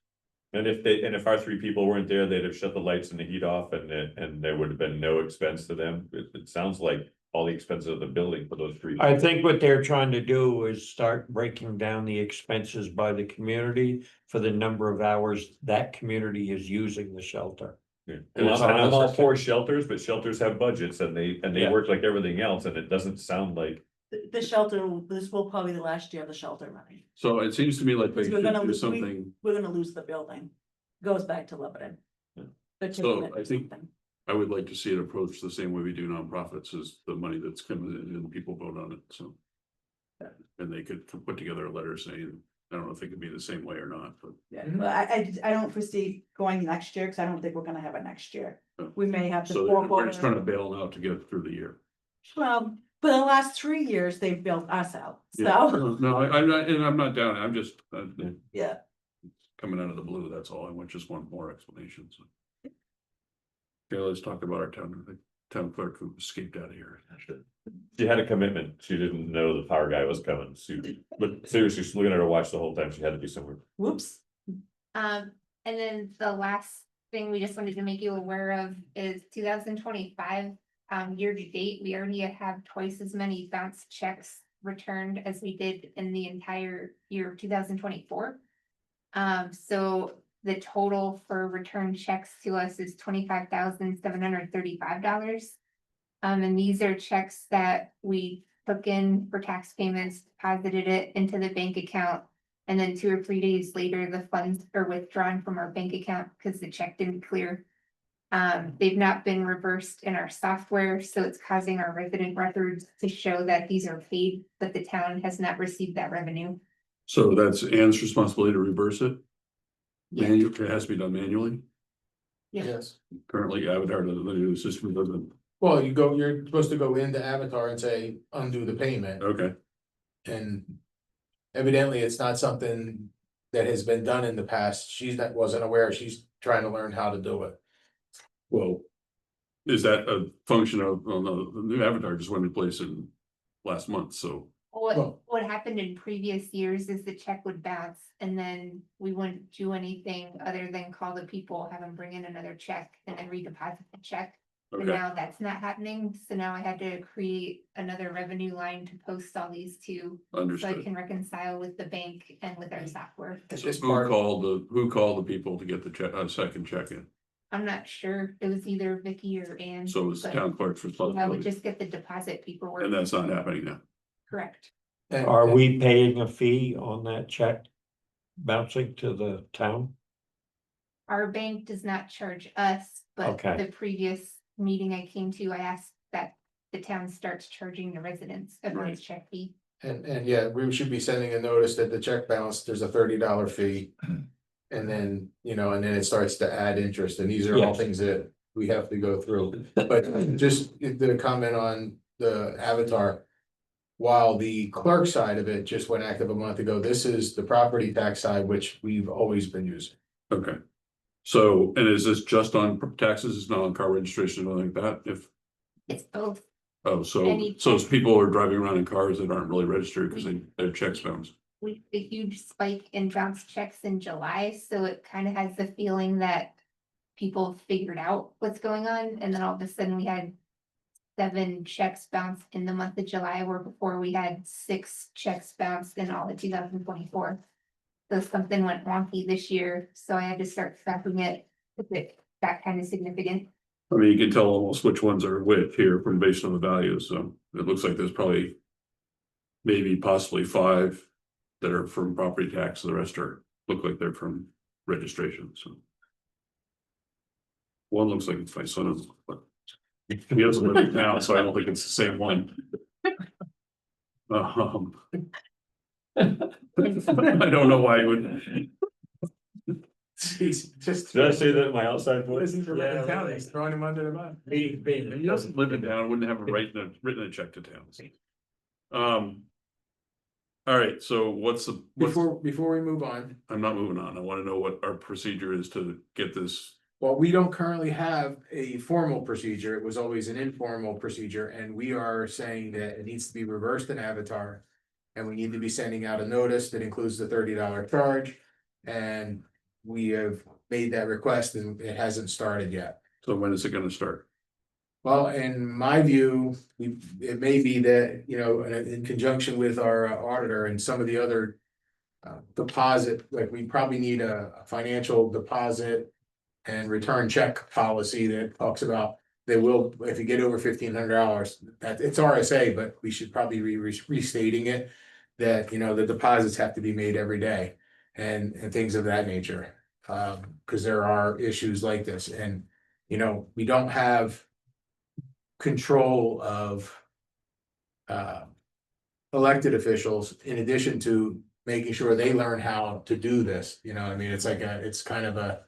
and if our 3 people weren't there, they'd have shut the lights and the heat off and there would have been no expense to them. It sounds like all the expenses of the building for those 3. I think what they're trying to do is start breaking down the expenses by the community for the number of hours that community is using the shelter. Yeah. And it's And I'm all honest. for shelters, but shelters have budgets and they Yeah. work like everything else, and it doesn't sound like. The shelter, this will probably be the last year of the shelter money. So it seems to me like they Because we're should gonna do lose- something. We're gonna lose the building. Goes back to Lebanon. Yeah. They're So, taking it I or think- something. I would like to see it approached the same way we do nonprofits, is the money that's coming in and people vote on it, so. And they could put together a letter saying, I don't know if it could be the same way or not, but. Yeah, but I don't foresee going next year, because I don't think we're gonna have it next year. We may have to. So fork we're just trying to over- bail them out to get through the year. Well, for the last 3 years, they've built us out, Yeah. so, No, I'm not, and I'm not down, I'm just, yeah. coming out of the blue, that's all, I want just one more explanation, so. Okay, let's talk about our town clerk who escaped out of here. She had a commitment. She didn't know the power guy was coming. But seriously, she's looking at her watch the whole time. She had to be somewhere. Whoops. And then the last thing we just wanted to make you aware of is 2025, year to date, we already have twice as many bounce checks returned as we did in the entire year of 2024. So the total for return checks to us is $25,735. And these are checks that we took in for tax payments, deposited it into the bank account. And then 2 or 3 days later, the funds are withdrawn from our bank account because the check didn't clear. They've not been reversed in our software, so it's causing our resident records to show that these are paid, but the town has not received that revenue. So that's Ann's responsibility to reverse it? Yeah. It has to be done manually, Yeah. Yes. currently Avatar, the new system doesn't, Well, you're supposed to go into Avatar and say undo the payment, okay, and evidently it's not something that has been done in the past. Wasn't aware. She's trying to learn how to do it. well. Is that a function of, well, no, the new Avatar just went in place in last month, so, Well- What happened in previous years is the check would bounce and then we wouldn't do anything other than call the people, have them bring in another check and then redeposit the check. And okay, now that's not happening, so now I had to create another revenue line to post all these to, so I understood. can reconcile with the bank and with our software. It's So just who part of, who called the people to get the check, second check in? I'm not sure, it was either Vicky or Ann. So it's the but town clerk's I would responsibility, just get the deposit paperwork. and that's not happening now. Correct. and- Are we paying a fee on that check bouncing to the town? Our bank does not charge us, but Okay. the previous meeting I came to, I asked that the town starts charging the residents a bounce check fee. And yeah, we should be sending a notice that the check balance, there's a $30 fee. And then, and then it starts to add interest, and these are all Yes. things that we have to go through. But just the comment on the Avatar. While the clerk side of it just went active a month ago, this is the property tax side, which we've always been using. Okay. So, and is this just on taxes, it's not on car registration or anything like that, if, It's both. oh, so, Any so check. people are driving around in cars that aren't really registered because their checks bounced. We had a huge spike in bounce checks in July, so it kind of has the feeling that people figured out what's going on, and then all of a sudden we had 7 checks bounced in the month of July, where before we had 6 checks bounced in all of 2024. So something went wonky this year, so I had to start tracking it, if it got kind of significant. I mean, you can tell almost which ones are which here from based on the values, so it looks like there's probably. Maybe possibly 5 that are from property tax, the rest look like they're from registration, so. One looks like it's my son, but He doesn't live in town, so I don't think it's the same one. I don't know why you would. Jeez, just. Did I say that in my outside voice? Listen to the town, he's throwing him under the bus. He doesn't live in town, wouldn't have written a check to town. All right, so what's, Before we move on, I'm not moving on. I want to know what our procedure is to get this. well, we don't currently have a formal procedure. It was always an informal procedure, and we are saying that it needs to be reversed in Avatar. And we need to be sending out a notice that includes the $30 charge. And we have made that request and it hasn't started yet. So when is it gonna start? Well, in my view, it may be that, you know, in conjunction with our auditor and some of the other. Deposit, like we probably need a financial deposit. And return check policy that talks about, they will, if you get over $1,500, that it's RSA, but we should probably restating it. That, you know, the deposits have to be made every day and things of that nature. Cause there are issues like this and, you know, we don't have. Control of. Elected officials in addition to making sure they learn how to do this, you know, what I mean, it's like it's kind of a.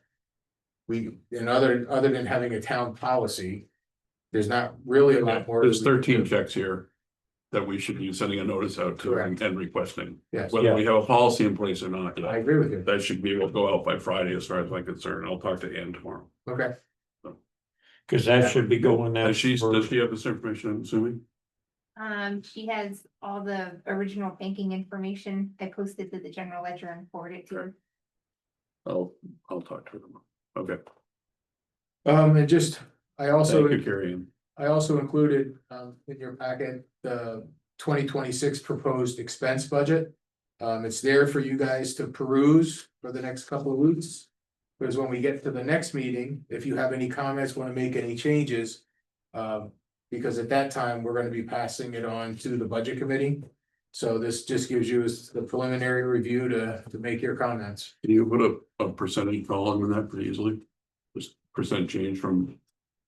Other than having a town policy, there's not really a lot more. There's 13 checks here. That we should be sending a notice out to Correct. and requesting, Yes, whether we have a policy in place or not. I agree with you. That should be able to go out by Friday as far as I'm concerned. I'll talk to Ann tomorrow. Okay, Cause that should be going out. Does she for- have this information, I'm assuming? She has all the original banking information. I posted to the general ledger and forwarded it to her. I'll talk to her tomorrow. Okay, and just, I also. thank you, Carrie Ann. I also included in your packet, the 2026 proposed expense budget. It's there for you guys to peruse for the next couple of weeks. Because when we get to the next meeting, if you have any comments, want to make any changes. Because at that time, we're gonna be passing it on to the budget committee. So this just gives you the preliminary review to make your comments. Can you put a percentage column in that pretty easily? Just percent change from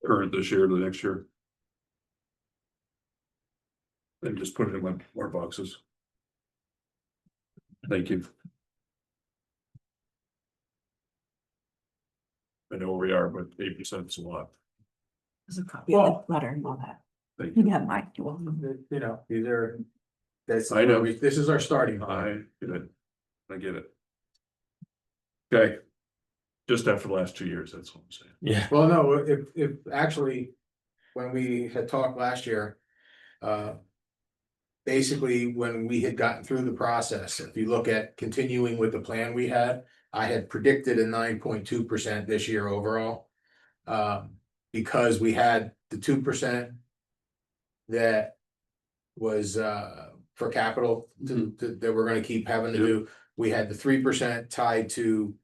current this year to the next year. And just put it in our boxes. Thank you. I know where we are, but 8% is a lot. There's a copy of Well- the letter and all that. Thank You you. have mine, you will. You know, these are. That's, I know. this is our starting point. I get it. I get it. Okay. Just after the last 2 years, that's what I'm saying. Yeah, Well, no, if actually, when we had talked last year. Basically, when we had gotten through the process, if you look at continuing with the plan we had, I had predicted a 9.2% this year overall. Because we had the 2%. That was for capital that we're gonna keep having to do. We had the 3% tied to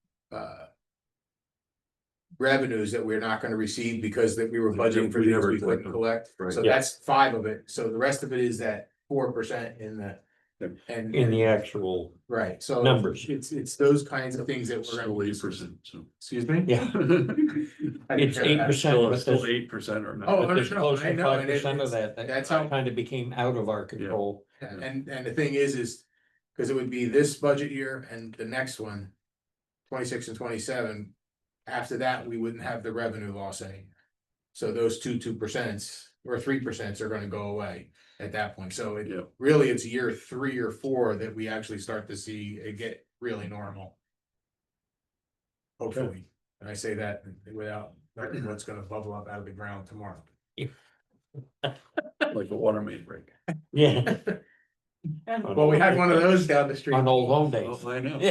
revenues that we're not gonna receive because that we were budgeting for We things never we couldn't collected. collect. Right. So Yeah. that's 5 of it. So the rest of it is that 4% in the. Yep. And. in the actual, Right, so. numbers. It's those kinds of things that we're Still gonna. 8%, so. Excuse me? yeah, it's 8%, Still but still there's, 8% or not. Oh, but there's no, close I to know, and 5% of it's- that. that's how- Kind of became out of our control. And the thing is, cause it would be this budget year and the next one. 26 and 27. After that, we wouldn't have the revenue loss anymore. So those 2% or 3% are gonna go away at that point. So Yeah. really, it's year 3 or 4 that we actually start to see it get really normal. Hopefully, and I say that without knowing what's gonna bubble up out of the ground tomorrow. Like a water main break. Yeah. Well, we had one of those down the street. On old home days. Oh, I know. I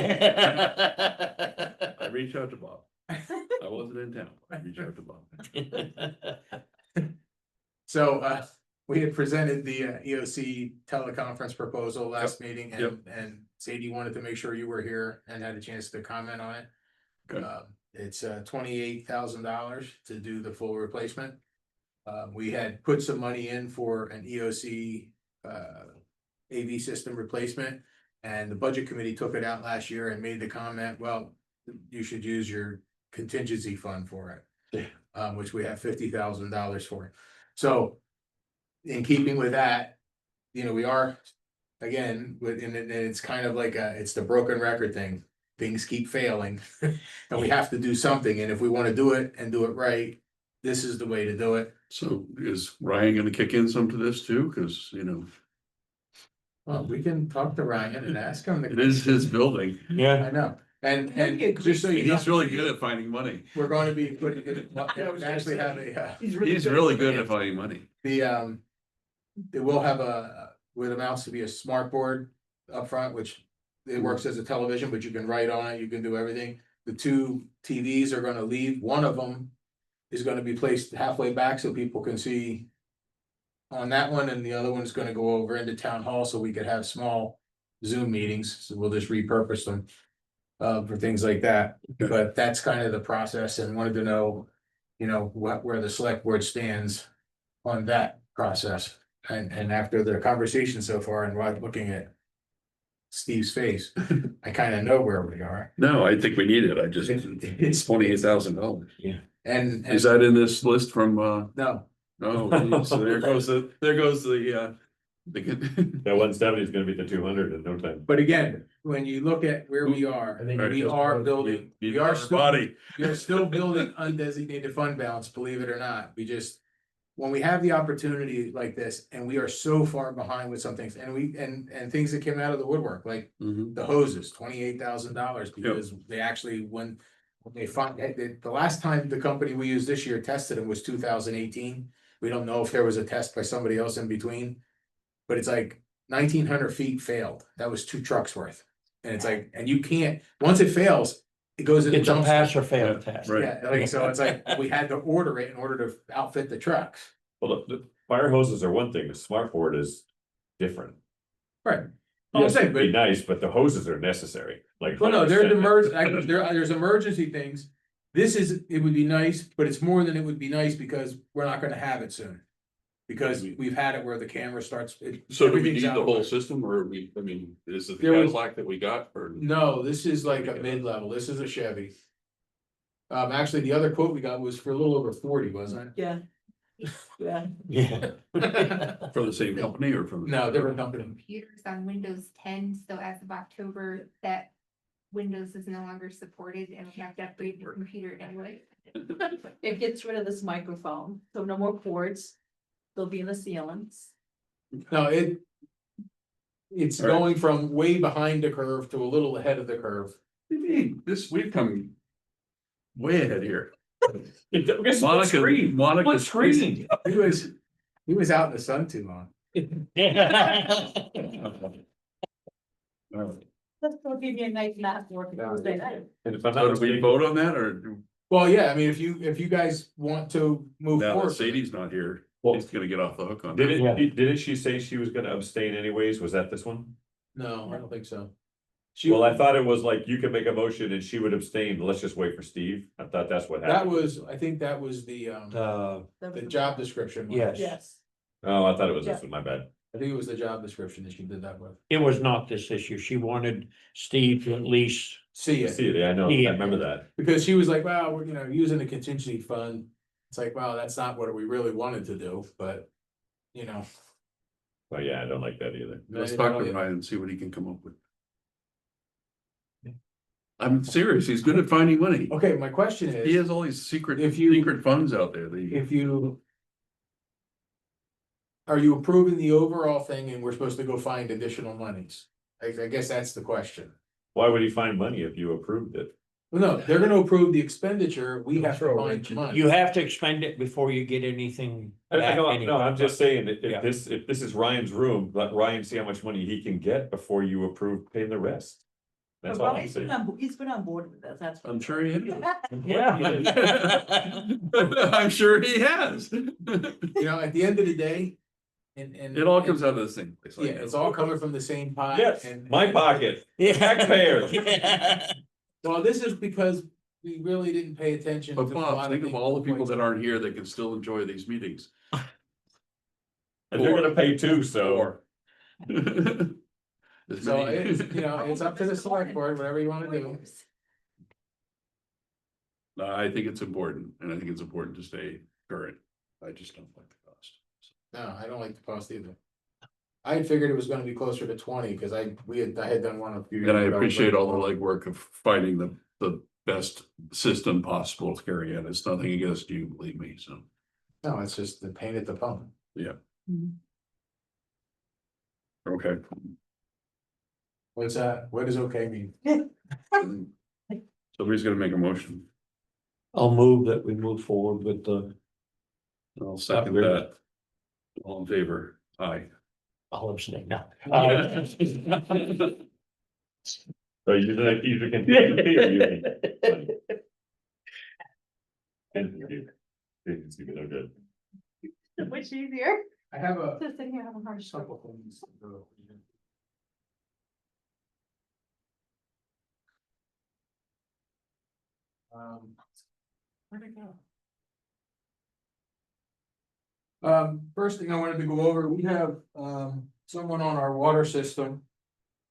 Yeah. reached out to Bob. I wasn't in town. I reached out to Bob. So, we had presented the EOC teleconference proposal last meeting Yep. and Sadie wanted to make sure you were here and had a chance to comment on it. Good. It's $28,000 to do the full replacement. We had put some money in for an EOC AV system replacement. And the budget committee took it out last year and made the comment, well, you should use your contingency fund for it. Which we have $50,000 for. So in keeping with that, you know, we are, again, and it's kind of like it's the broken record thing. Things keep failing and we have to do something. And if we want to do it and do it right, this is the way to do it. So is Ryan gonna kick in some to this too? Cause you know, Well, we can talk to Ryan and ask him. it is his building. Yeah, I know. And Maybe a just so you know, He's really good at finding money. we're going to be putting it, actually have a, He's really good at finding money. it will have what amounts to be a smart board up front, which it works as a television, but you can write on it, you can do everything. The two TVs are gonna leave, one of them is gonna be placed halfway back so people can see on that one, and the other one's gonna go over into town hall so we could have small Zoom meetings, so we'll just repurpose them for things like that, but that's kind of the process, and wanted to know, you know, where the select board stands on that process. And after the conversation so far and while looking at Steve's face, I kind of know where we are. No, I think we need it. I just, It's- it's $28,000. And Is that in this list from, no, oh, so there goes the, the. That 170 is gonna be the 200 in no time. but again, when you look at where we are, I think we just are want- building, Need we are another still, body. we are still building undesignated fund balance, believe it or not. We just, when we have the opportunity like this, and we are so far behind with some things, and and things that came out of the woodwork, like Mhm. the hoses, $28,000, because they actually, when they find, the last time the company we used this year tested them was 2018. We don't know if there was a test by somebody else in between, but it's like 1,900 feet failed. That was 2 trucks worth. And it's like, and you can't, once it fails, it goes in. the it's a dumpster. pass or fail test. Right. Yeah, like, so it's like, we had to order it in order to outfit the trucks. Well, the fire hoses are one thing, the smart board is different. Right. I'm Yes, saying, it'd be but, nice, but the hoses are necessary, like. well, no, there's 100%. there's emergency things. This is, it would be nice, but it's more than it would be nice because we're not gonna have it soon. Because we've had it where the camera starts. So do we everything's need out the of whole whack. system or is it the There was- Cadillac that we got or? No, this is like a mid-level. This is a Chevy. Actually, the other quote we got was for a little over 40, wasn't Yeah. Yeah. Yeah. it? From the same company or from? No, different company. Computers on Windows 10, so as of October, that Windows is no longer supported and we have to upgrade your computer anyway. It gets rid of this microphone, so no more cords. They'll be in the ceilings. No, it's All right. going from way behind the curve to a little ahead of the curve. We've come way ahead here. Monica, Monica. What screen? He was out in the sun too long. Let's go give you a nice nap work Tuesday night. And if I'm So not do we mistaken, vote on that or? Well, yeah, I mean, if you guys want to move Now forward. that Sadie's not here, Well, he's gonna get off the hook on that. didn't she say she was gonna abstain anyways? Was that this one? No, I don't think so. She, Well, I thought it was like you could make a motion and she would abstain, let's just wait for Steve. I thought that's what that happened. was, I think that was the job description. one. Yes. Yes. Oh, I thought it was this one, my bad. I think it was the job description that she did that with. It was not this issue. She wanted Steve to at least, See it. See it, yeah, I know, I Yeah. remember that. Because she was like, well, we're, using the contingency fund. It's like, well, that's not what we really wanted to do, but, But yeah, I don't like that either. Let's talk to Ryan and see what he can come up with. I'm serious, he's good at finding money. Okay, my question He is, has all these secret If funds out there that he. if you. Are you approving the overall thing and we're supposed to go find additional monies? I guess that's the question. Why would he find money if you approved it? Well, no, they're gonna approve the expenditure, we have to Throw a find wrench the in it. money. you have to expend it before you get anything. back No, anyway. I'm just saying, Yeah. if this is Ryan's room, let Ryan see how much money he can get before you approve paying the rest. That's all I'm saying. He's been on board with this, that's. I'm sure he has. Yeah. I'm sure he has. At the end of the day, and. It all comes out of the same place. I Yeah, know. it's all coming from the same pot. Yes, and- my pocket, taxpayers. Well, this is because we really didn't pay attention. But to a Bob, lot think of things all the people points. that aren't here that can still enjoy these meetings. And they're gonna pay too, so. As So many- it's, it's up to the select board, whatever you wanna do. I think it's important, and I think it's important to stay current. I just don't like the cost. No, I don't like the cost either. I had figured it was gonna be closer to 20, cause I had done one a few. And I years ago, appreciate but- all the legwork of finding the best system possible to carry in. It's nothing against you, believe me, so. No, it's just the pain at the pump. Okay. What's that? What does okay mean? Somebody's gonna make a motion. I'll move that we move forward with the, I'll second Upgrade. that. All in favor? Aye. I'll abstain now. So you like either continue. It's no good. Which easier? I have a Just sitting here having a hard time. couple things. to go over here. Where'd it go? First thing I wanted to go over, we have, someone on our water system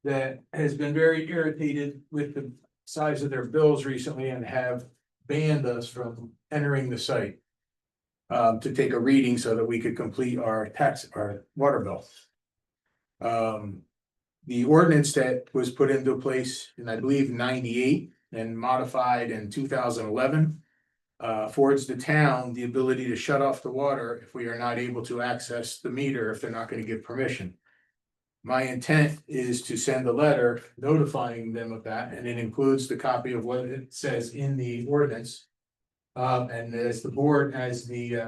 that has been very irritated with the size of their bills recently and have banned us from entering the site. To take a reading so that we could complete our water bill. The ordinance that was put into place in, I believe, 98 and modified in 2011. Affords the town the ability to shut off the water if we are not able to access the meter if they're not gonna give permission. My intent is to send a letter notifying them of that, and it includes the copy of what it says in the ordinance. And as the board, as the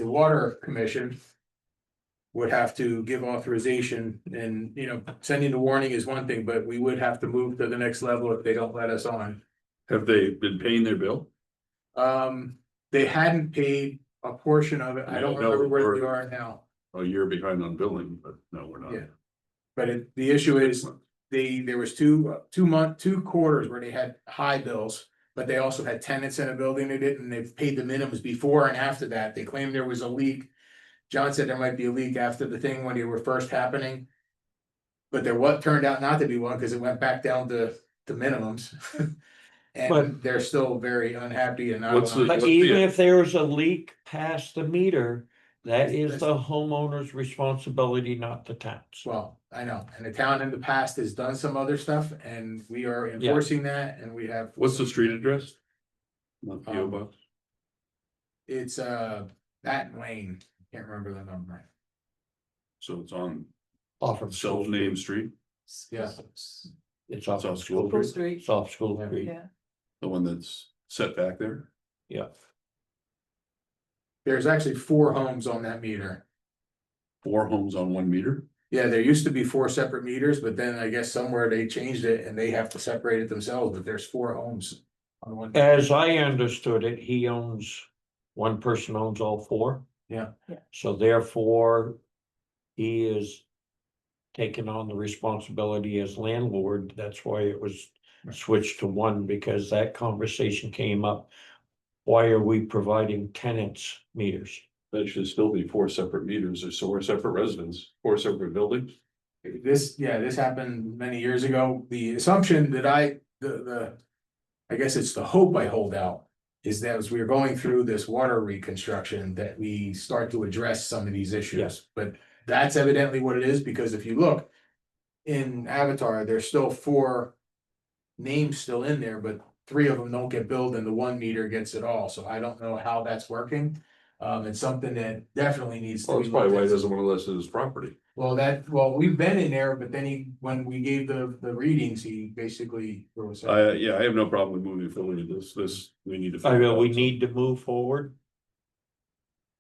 water commission. Would have to give authorization and, sending the warning is one thing, but we would have to move to the next level if they don't let us on. Have they been paying their bill? They hadn't paid a portion of it. I don't No, remember where we're- they are now. A year behind on billing, but no, we're not. Yeah. But the issue is, there was two quarters where they had high bills. But they also had tenants in a building they didn't, and they've paid the minimums before and after that. They claimed there was a leak. John said there might be a leak after the thing when they were first happening. But what turned out not to be one, because it went back down to minimums. And But- they're still very unhappy and not. What's the- But even if there's a leak past the meter, that is the homeowner's responsibility, not the town's. Well, I know, and the town in the past has done some other stuff, and we are enforcing that, and we have. What's the street address? Not PO box. It's that Lane, can't remember the number. So it's on Off of School Street. self-named street, Yeah, It's off It's on of School School School Street. Street, It's off School Street, yeah. the one that's set back there. yeah. there's actually 4 homes on that meter. 4 homes on 1 meter. Yeah, there used to be 4 separate meters, but then I guess somewhere they changed it and they have to separate it themselves, but there's 4 homes. On one. As I understood it, one person owns all 4. Yeah. Yeah. So therefore, he is taking on the responsibility as landlord. That's why it was switched to 1, because that conversation came up. Why are we providing tenants meters? That should still be 4 separate meters or 4 separate residents, 4 separate buildings. This happened many years ago. The assumption that I guess it's the hope I hold out. Is that as we're going through this water reconstruction, that we start to address some of these issues, Yes. but that's evidently what it is, because if you look. In Avatar, there's still 4 names still in there, but 3 of them don't get billed and the 1 meter gets it all, so I don't know how that's working. It's something that definitely needs to Well, be. that's probably why he looked at. doesn't want to list his property. Well, we've been in there, but then when we gave the readings, he basically. Yeah, I have no problem with moving forward with this, we need to. I mean, we need to move forward.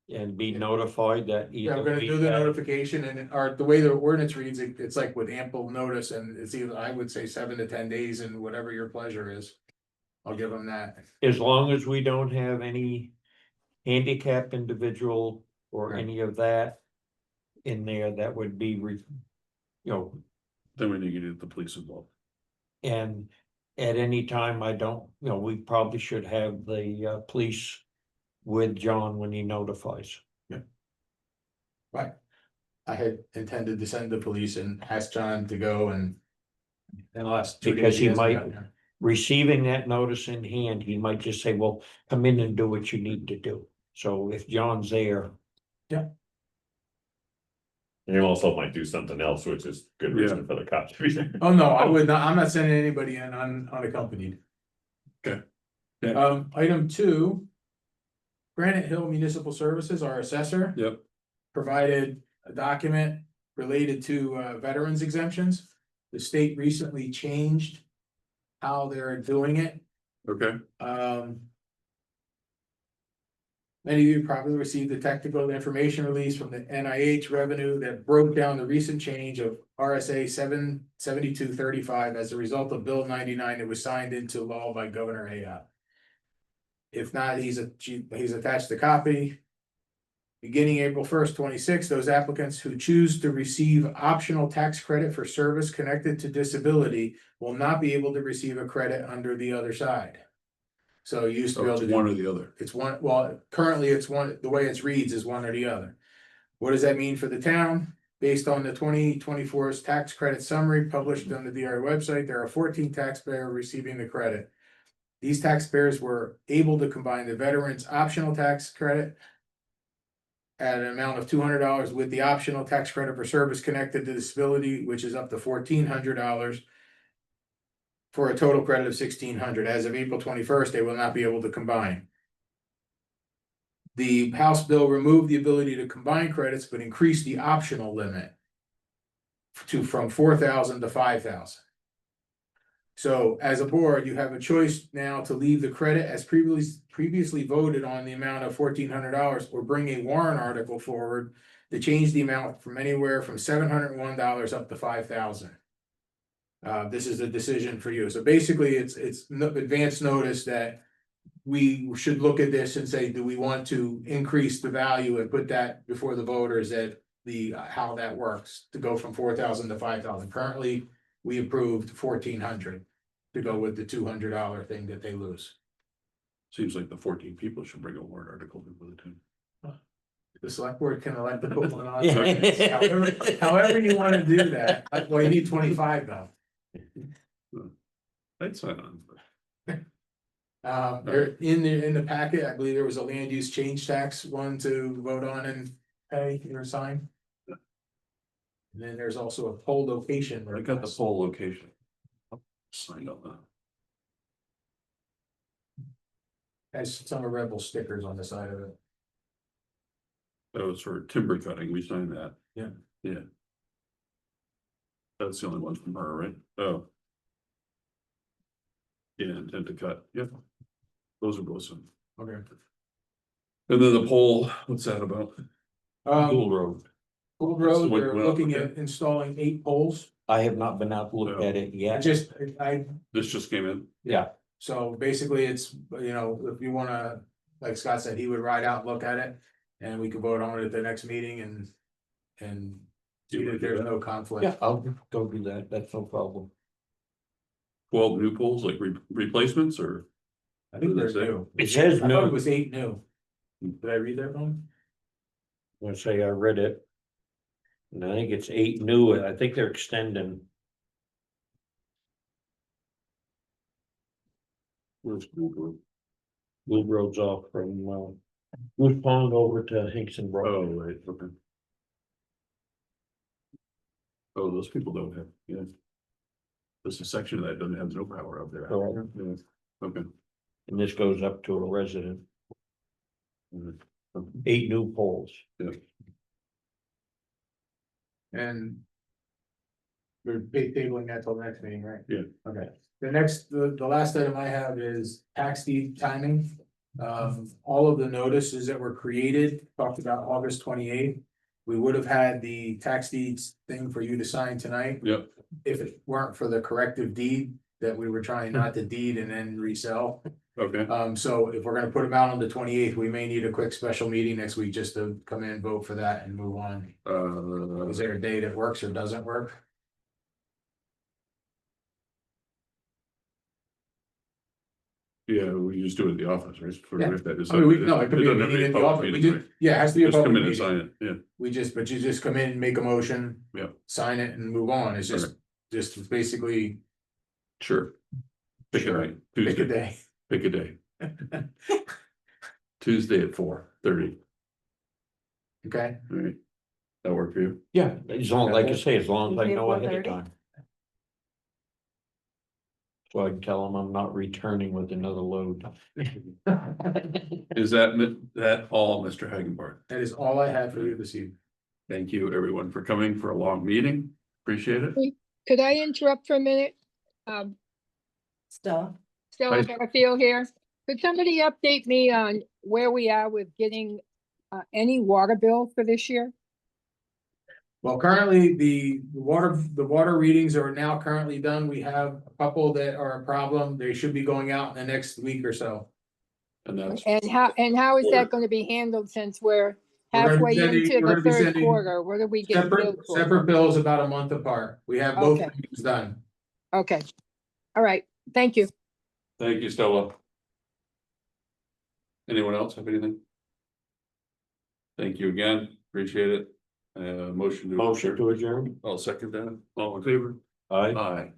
And be notified that Yeah, either we're gonna we do the have- notification the way the ordinance reads, it's like with ample notice and it's either, I would say 7 to 10 days and whatever your pleasure is. I'll give them that. as long as we don't have any handicapped individual or Right. any of that in there, that would be, Then we need to get the police involved. and at any time, we probably should have the police with John when he notifies. Right. I had intended to send the police and ask John to go and. In the last 2 days. Because he hasn't might- gotten there. Receiving that notice in hand, he might just say, well, come in and do what you need to do. So if John's there, You also might do something else, which is good reason for the cop to be there. Oh, no, I would not, I'm not sending anybody in unaccompanied. Okay. Yeah. Item 2. Granite Hill Municipal Services, our assessor. Yep. Provided a document related to veterans exemptions. The state recently changed how they're doing it. Okay, Many of you probably received the technical information release from the NIH revenue that broke down the recent change of RSA 77235 as a result of Bill 99 that was signed into law by Governor Ayotte. If not, he's attached a copy. Beginning April 1st, 26, those applicants who choose to receive optional tax credit for service connected to disability will not be able to receive a credit under the other side. So you used to be so able it's to one or the other. it's one, well, currently it's one, the way it reads is one or the other. What does that mean for the town? Based on the 2024's tax credit summary published on the DRA website, there are 14 taxpayers receiving the credit. These taxpayers were able to combine the veterans optional tax credit at an amount of $200 with the optional tax credit for service connected to disability, which is up to $1,400. For a total credit of $1,600. As of April 21st, they will not be able to combine. The House bill removed the ability to combine credits, but increased the optional limit from 4,000 to 5,000. So as a board, you have a choice now to leave the credit as previously voted on the amount of $1,400, or bring a warrant article forward to change the amount from anywhere from $701 up to $5,000. This is a decision for you. So basically, it's advance notice that we should look at this and say, do we want to increase the value and put that before the voters that how that works to go from 4,000 to 5,000. Currently, we approved 1,400 to go with the $200 thing that they lose. Seems like the 14 people should bring a warrant article before the team. The select board can elect to put one on. However you want to do that. Well, you need 25 though. I'd sign on. There in the packet, I believe there was a land use change tax one to vote on and pay or sign. And then there's also a poll location. I got the poll location. Signed up. Has some of Rebel stickers on the side of it. That was for timber cutting. We signed that. Yeah. Yeah. That's the only one from her, right? Oh. Yeah, intent to cut. Yep. Those are both some. Okay. And then the poll, what's that about? Pool Road. Pool Road, What- they're what- looking at installing 8 poles. I have not been out to look at it yet. This just came in. Yeah, So basically, it's, if you wanna, like Scott said, he would ride out and look at it. And we could vote on it at the next meeting and see that there's no conflict. yeah, I'll go do that. That's no problem. 12 new poles, like replacements or? I think there's What does it new. It says I thought it new. was 8 new. Did I read that wrong? I'm gonna say I read it. And I think it's 8 new. I think they're extending. Where's Pool Road? Blue Road's off from, Goose Pond over to Hinkson Oh, Road. right, okay. Oh, those people don't have, yeah. There's a section that doesn't have no power up there. Correct. Yeah, okay. And this goes up to a resident. Mhm. 8 new poles. And we're tabling that till the next meeting, right? Yeah. Okay, the last item I have is tax deed timing. All of the notices that were created, talked about August 28th. We would have had the tax deeds thing for you to sign tonight. Yep. If it weren't for the corrective deed that we were trying not to deed and then resell. Okay, So if we're gonna put them out on the 28th, we may need a quick special meeting next week just to come in, vote for that and move on. Is there a day that works or doesn't work? yeah, we just do it at the office, right? For Yeah. if that is- I mean, no, it could be a doesn't have to meeting in the public office. We meeting, just, right? yeah, it has to be a Just come public in and meeting. sign it, yeah. But you just come in, make a motion. Yeah. Sign it and move on. It's just basically Sure. Pick a Sure. night, pick a Tuesday, day. pick a day. Tuesday at 4:30. Okay, All right. That work for you? Yeah, as long, like I say, as long as I Tuesday at know ahead of 4:30? time. So I can tell them I'm not returning with another load. Is that all, Mr. Hagenbarth? that is all I have for you this evening. Thank you, everyone, for coming for a long meeting. Appreciate it. Could I interrupt for a minute? Um, Stella. Stella Right. Barfield here. Could somebody update me on where we are with getting any water bill for this year? Well, currently, the water readings are now currently done. We have a couple that are a problem. They should be going out in the next week or so. And that's, And how is that gonna be handled since we're We're gonna be halfway sending- into we're the gonna be third sending quarter? What are we getting billed for? Separate bills about a month apart. We have both Okay. readings done. Okay, all right, thank you. thank you, Stella. Anyone else have anything? Thank you again, appreciate it. Motion to. Motion to adjourn. I'll second that. All in favor? Aye. Aye.